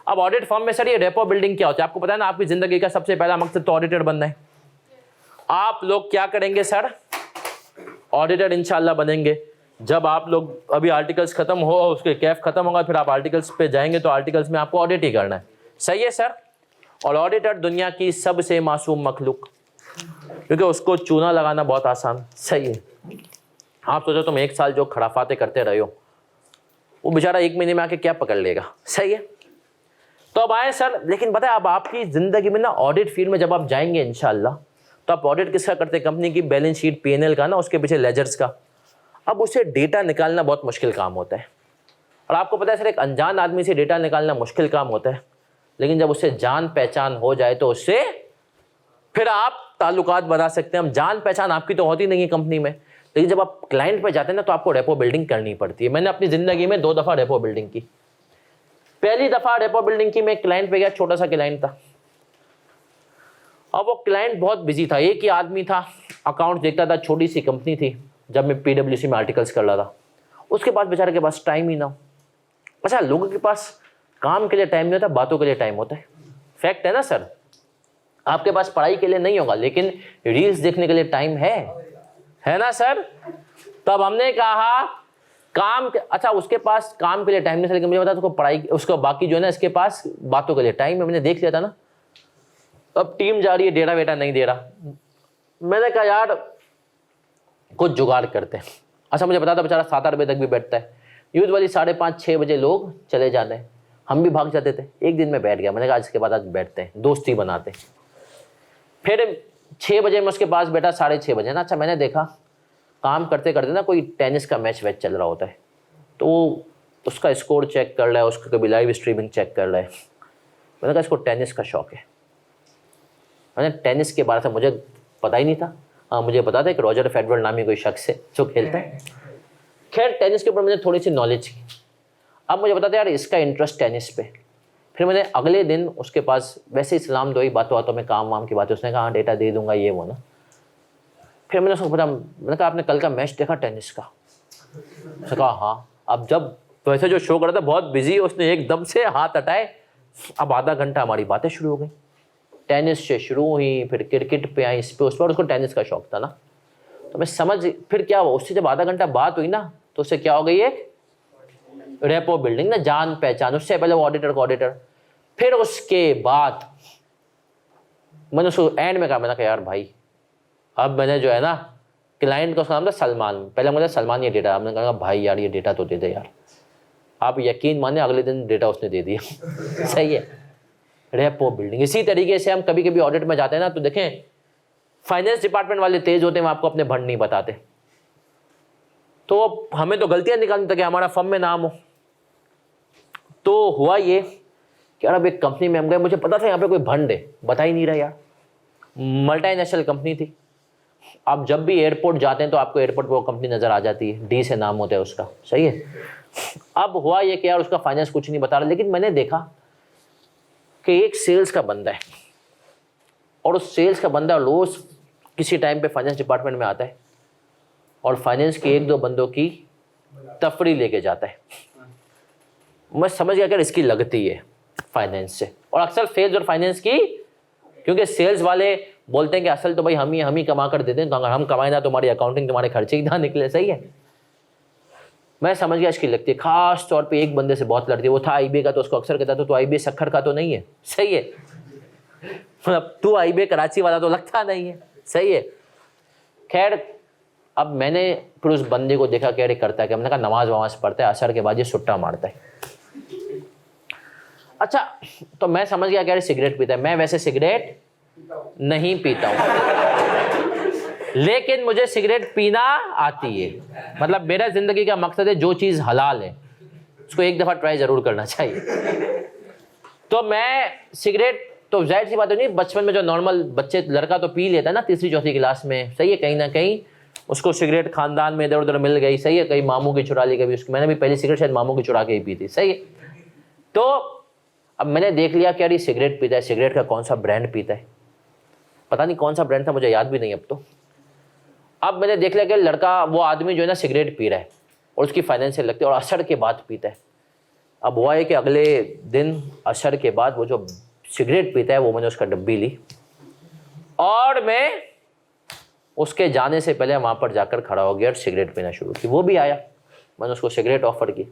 अब ऑडिट फर्म में सर ये रेपो बिल्डिंग क्या होता है आपको पता है ना, आपकी ज़िंदगी का सबसे पहला मकसद तो ऑडिटर बनना है। आप लोग क्या करेंगे सर, ऑडिटर इंशाल्लाह बनेंगे। जब आप लोग अभी आर्टिकल्स खत्म हो, उसके कैफ खत्म होगा, फिर आप आर्टिकल्स पे जाएंगे तो आर्टिकल्स में आपको ऑडिट ही करना है। सही है सर। और ऑडिटर दुनिया की सबसे मासूम मखलूक, क्योंकि उसको चूना लगाना बहुत आसान। सही है। आप सोचो तुम 1 साल जो खराफाते करते रहे हो, वो बेचारा 1 महीने में आके क्या पकड़ लेगा। सही है। तो अब आए सर, लेकिन पता है अब आपकी ज़िंदगी में ना ऑडिट फील्ड में जब आप जाएंगे इंशाल्लाह, तो आप ऑडिट किसका करते हैं, कंपनी की बैलेंस शीट P&L का ना, उसके पीछे लेजर्स का। अब उसे डेटा निकालना बहुत मुश्किल काम होता है, और आपको पता है सर एक अनजान आदमी से डेटा निकालना मुश्किल काम होता है, लेकिन जब उससे जान पहचान हो जाए तो उससे फिर आप ताल्लुकात बना सकते हैं। हम जान पहचान आपकी तो होती नहीं है कंपनी में, लेकिन जब आप क्लाइंट पे जाते हैं ना तो आपको रेपो बिल्डिंग करनी पड़ती है। मैंने अपनी ज़िंदगी में 2 दफ़ा रेपो बिल्डिंग की। पहली दफ़ा रेपो बिल्डिंग की, मैं क्लाइंट पे गया, छोटा सा क्लाइंट था। अब वो क्लाइंट बहुत बिजी था, एक ही आदमी था, अकाउंट देखता था, छोटी सी कंपनी थी। जब मैं PwC में आर्टिकल्स कर रहा था, उसके पास बेचारे के पास टाइम ही ना हो। अच्छा, लोगों के पास काम के लिए टाइम नहीं होता, बातों के लिए टाइम होता है। फैक्ट है ना सर। आपके पास पढ़ाई के लिए नहीं होगा, लेकिन रील्स देखने के लिए टाइम है ना सर। तब हमने कहा काम के, अच्छा उसके पास काम के लिए टाइम नहीं था, लेकिन मुझे पता उसको पढ़ाई, उसको बाकी जो है ना, इसके पास बातों के लिए टाइम है। मैंने देख लिया था ना। अब टीम जा रही है, डेटा वेटा नहीं दे रहा। मैंने कहा यार कुछ जुगाड़ करते हैं। अच्छा, मुझे पता था बेचारा 7-8 बजे तक भी बैठता है। यूजुअली 5:30-6 बजे लोग चले जाते हैं, हम भी भाग जाते थे। एक दिन मैं बैठ गया, मैंने कहा आज के बाद आज बैठते हैं, दोस्ती बनाते हैं। फिर 6 बजे मैं उसके पास बैठा, 6:30 बजे ना। अच्छा, मैंने देखा काम करते करते ना कोई टेनिस का मैच वैच चल रहा होता है, तो उसका स्कोर चेक कर रहा है, उसका कभी लाइव स्ट्रीमिंग चेक कर रहा है। मैंने कहा इसको टेनिस का शौक है। मैंने टेनिस के बारे में मुझे पता ही नहीं था। हाँ, मुझे पता था कि रॉजर फेडरर नामी कोई शख्स है जो खेलता है। खैर, टेनिस के ऊपर मैंने थोड़ी सी नॉलेज की। अब मुझे पता था यार इसका इंटरेस्ट टेनिस पे। फिर मैंने अगले दिन उसके पास वैसे ही सलाम दुआई, बातों बातों में काम वाम की बातें, उसने कहा हाँ डेटा दे दूंगा ये वो ना। फिर मैंने उसको पता, मैंने कहा आपने कल का मैच देखा टेनिस का? उसने कहा हाँ। अब जब वैसे जो शो कर रहा था बहुत बिजी, उसने एकदम से हाथ हटाए। अब आधा घंटा हमारी बातें शुरू हो गई, टेनिस से शुरू हुई, फिर क्रिकेट पे आई, इस पे उस पर। उसको टेनिस का शौक था ना, तो मैं समझ। फिर क्या हुआ, उससे जब आधा घंटा बात हुई ना, तो उससे क्या हो गई, एक रेपो बिल्डिंग ना, जान पहचान। उससे पहले वो ऑडिटर को ऑडिटर। फिर उसके बाद मैंने उसको एंड में कहा, मैंने कहा यार भाई, अब मैंने जो है ना क्लाइंट का, उसका नाम था सलमान, पहले मुझे सलमान ये डेटा, आपने कहा भाई यार ये डेटा तो दे दे यार। आप यकीन माने अगले दिन डेटा उसने दे दिया। सही है, रेपो बिल्डिंग। इसी तरीके से हम कभी कभी ऑडिट में जाते हैं ना, तो देखें फाइनेंस डिपार्टमेंट वाले तेज होते हैं, वो आपको अपने भंड नहीं बताते। तो हमें तो गलतियां निकालनी ताकि हमारा फर्म में नाम हो। तो हुआ ये कि यार अब एक कंपनी में हम गए, मुझे पता था यहाँ पे कोई भंड है, बता ही नहीं रहा यार। मल्टीनेशनल कंपनी थी। आप जब भी एयरपोर्ट जाते हैं तो आपको एयरपोर्ट पर वो कंपनी नजर आ जाती है, डी से नाम होता है उसका। सही है। अब हुआ ये कि यार उसका फाइनेंस कुछ नहीं बता रहा, लेकिन मैंने देखा कि एक सेल्स का बंदा है, और उस सेल्स का बंदा रोज किसी टाइम पे फाइनेंस डिपार्टमेंट में आता है और फाइनेंस के 1-2 बंदों की तफरी लेके जाता है। मैं समझ गया कि इसकी लगती है फाइनेंस से, और अक्सर सेल्स और फाइनेंस की, क्योंकि सेल्स वाले बोलते हैं कि असल तो भाई हम ही कमा कर देते हैं, तो अगर हम कमाए ना, तुम्हारी अकाउंटिंग तुम्हारे खर्चे ही ना निकले। सही है। मैं समझ गया इसकी लगती है। खास तौर पे एक बंदे से बहुत लड़ती है, वो था IBA का, तो उसको अक्सर कहता था तो IBA सक्खर का तो नहीं है। सही है। मतलब तू IBA कराची वाला तो लगता नहीं है। सही है। खैर, अब मैंने फिर उस बंदे को देखा क्या करता है, कि हमने कहा नमाज वमाज पढ़ता है, असर के बाद ये सुट्टा मारता है। अच्छा, तो मैं समझ गया क्या सिगरेट पीता है। मैं वैसे सिगरेट नहीं पीता हूं, लेकिन मुझे सिगरेट पीना आती है। मतलब मेरा जिंदगी का मकसद है जो चीज़ हलाल है उसको एक दफ़ा ट्राई ज़रूर करना चाहिए। तो मैं सिगरेट, तो जाहिर सी बात नहीं, बचपन में जो नॉर्मल बच्चे, लड़का तो पी लेता है ना 3री-4थी क्लास में। सही है। कहीं ना कहीं उसको सिगरेट खानदान में इधर उधर मिल गई। सही है। कहीं मामू की चुरा ली, कभी उसकी। मैंने भी पहली सिगरेट शायद मामू की चुरा के ही पी थी। सही है। तो अब मैंने देख लिया कि सिगरेट पीता है, सिगरेट का कौन सा ब्रांड पीता है, पता नहीं कौन सा ब्रांड था, मुझे याद भी नहीं अब तो। अब मैंने देख लिया कि लड़का, वो आदमी जो है ना सिगरेट पी रहा है और उसकी फाइनेंशियल लगती है और असर के बाद पीता है। अब हुआ है कि अगले दिन असर के बाद वो जो सिगरेट पीता है वो मैंने उसका डब्बी ली और मैं उसके जाने से पहले वहाँ पर जाकर खड़ा हो गया और सिगरेट पीना शुरू की। वो भी आया, मैंने उसको सिगरेट ऑफर की,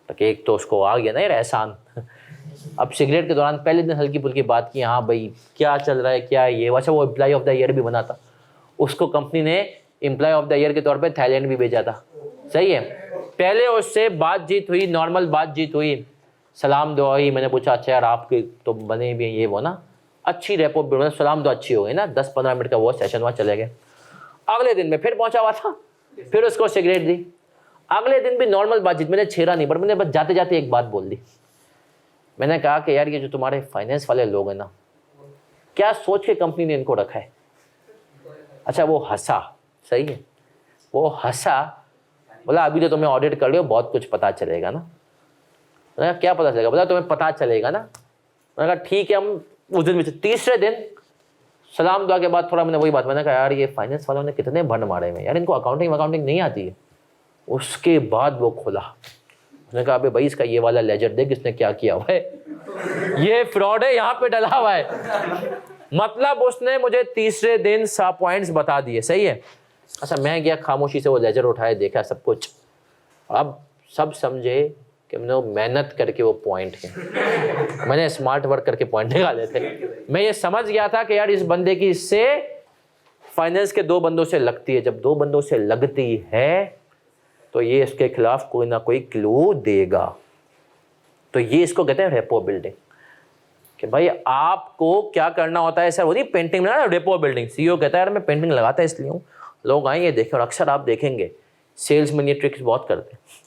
ताकि एक तो उसको आ गया ना यार एहसान। अब सिगरेट के दौरान पहले दिन हल्की फुल्की बात की, हाँ भाई क्या चल रहा है, क्या है ये। अच्छा वो एम्प्लॉय ऑफ द ईयर भी बना था, उसको कंपनी ने एम्प्लॉय ऑफ द ईयर के तौर पे थाईलैंड भी भेजा था। सही है। पहले उससे बातचीत हुई, नॉर्मल बातचीत हुई, सलाम दुआ हुई। मैंने पूछा अच्छा यार आपके तो बने भी हैं ये वो ना, अच्छी रेपो, मतलब सलाम दुआ अच्छी हो गई ना। 10-15 मिनट का वो सेशन वहाँ चले गए। अगले दिन में फिर पहुंचा हुआ था, फिर उसको सिगरेट दी। अगले दिन भी नॉर्मल बातचीत, मैंने छेड़ा नहीं, पर मैंने बस जाते जाते एक बात बोल दी। मैंने कहा कि यार ये जो तुम्हारे फाइनेंस वाले लोग हैं ना, क्या सोच के कंपनी ने इनको रखा है। अच्छा वो हंसा, सही है, वो हंसा, बोला अभी तो तुम्हें ऑडिट कर लियो, बहुत कुछ पता चलेगा ना। मैंने कहा क्या पता चलेगा, बोला तुम्हें पता चलेगा ना। मैंने कहा ठीक है। हम उस दिन में तीसरे दिन सलाम दुआ के बाद थोड़ा मैंने वही बात, मैंने कहा यार ये फाइनेंस वालों ने कितने भंड मारे हैं यार, इनको अकाउंटिंग नहीं आती है। उसके बाद वो खोला, उसने कहा अबे भाई इसका ये वाला लेजर देख इसने क्या किया हुआ है, ये फ्रॉड है, यहाँ पे डला हुआ है। मतलब उसने मुझे तीसरे दिन 7 पॉइंट्स बता दिए। सही है। अच्छा मैं गया खामोशी से वो लेजर उठाया, देखा सब कुछ। अब सब समझे कि मैंने मेहनत करके वो पॉइंट है, मैंने स्मार्ट वर्क करके पॉइंट निकाले थे। मैं ये समझ गया था कि यार इस बंदे की इससे फाइनेंस के 2 बंदों से लगती है, जब 2 बंदों से लगती है तो ये इसके खिलाफ कोई ना कोई क्लू देगा। तो ये इसको कहते हैं रेपो बिल्डिंग, कि भाई आपको क्या करना होता है। सर वो नहीं पेंटिंग ना, रेपो बिल्डिंग। सीईओ कहता है यार मैं पेंटिंग लगाता है इसलिए हूँ, लोग आएंगे देखें। और अक्सर आप देखेंगे सेल्समैन ये ट्रिक्स बहुत करते हैं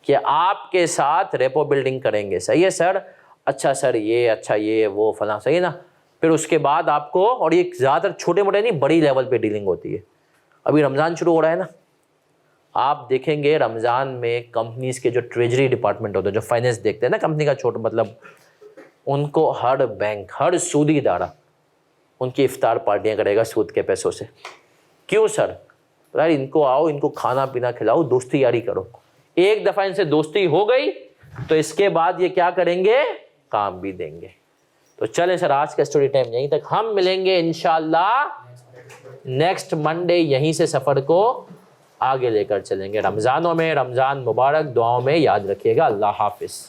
कि आपके साथ रेपो बिल्डिंग करेंगे। सही है सर, अच्छा सर ये, अच्छा ये वो फलां, सही है ना। फिर उसके बाद आपको, और ये ज़्यादातर छोटे मोटे नहीं बड़ी लेवल पे डीलिंग होती है। अभी रमज़ान शुरू हो रहा है ना, आप देखेंगे रमज़ान में कंपनीज के जो ट्रेजरी डिपार्टमेंट होते हैं, जो फाइनेंस देखते हैं ना कंपनी का, छोटा मतलब उनको हर बैंक, हर सूदी इदारा उनकी इफ्तार पार्टियाँ करेगा सूद के पैसों से। क्यों सर? यार इनको आओ, इनको खाना पीना खिलाओ, दोस्ती यारी करो। एक दफ़ा इनसे दोस्ती हो गई तो इसके बाद ये क्या करेंगे, काम भी देंगे। तो चलें सर आज का स्टोरी टाइम यहीं तक, हम मिलेंगे इंशाल्लाह नेक्स्ट मंडे। यहीं से सफ़र को आगे लेकर चलेंगे। रमज़ानों में रमज़ान मुबारक, दुआओं में याद रखिएगा। अल्लाह हाफिज़।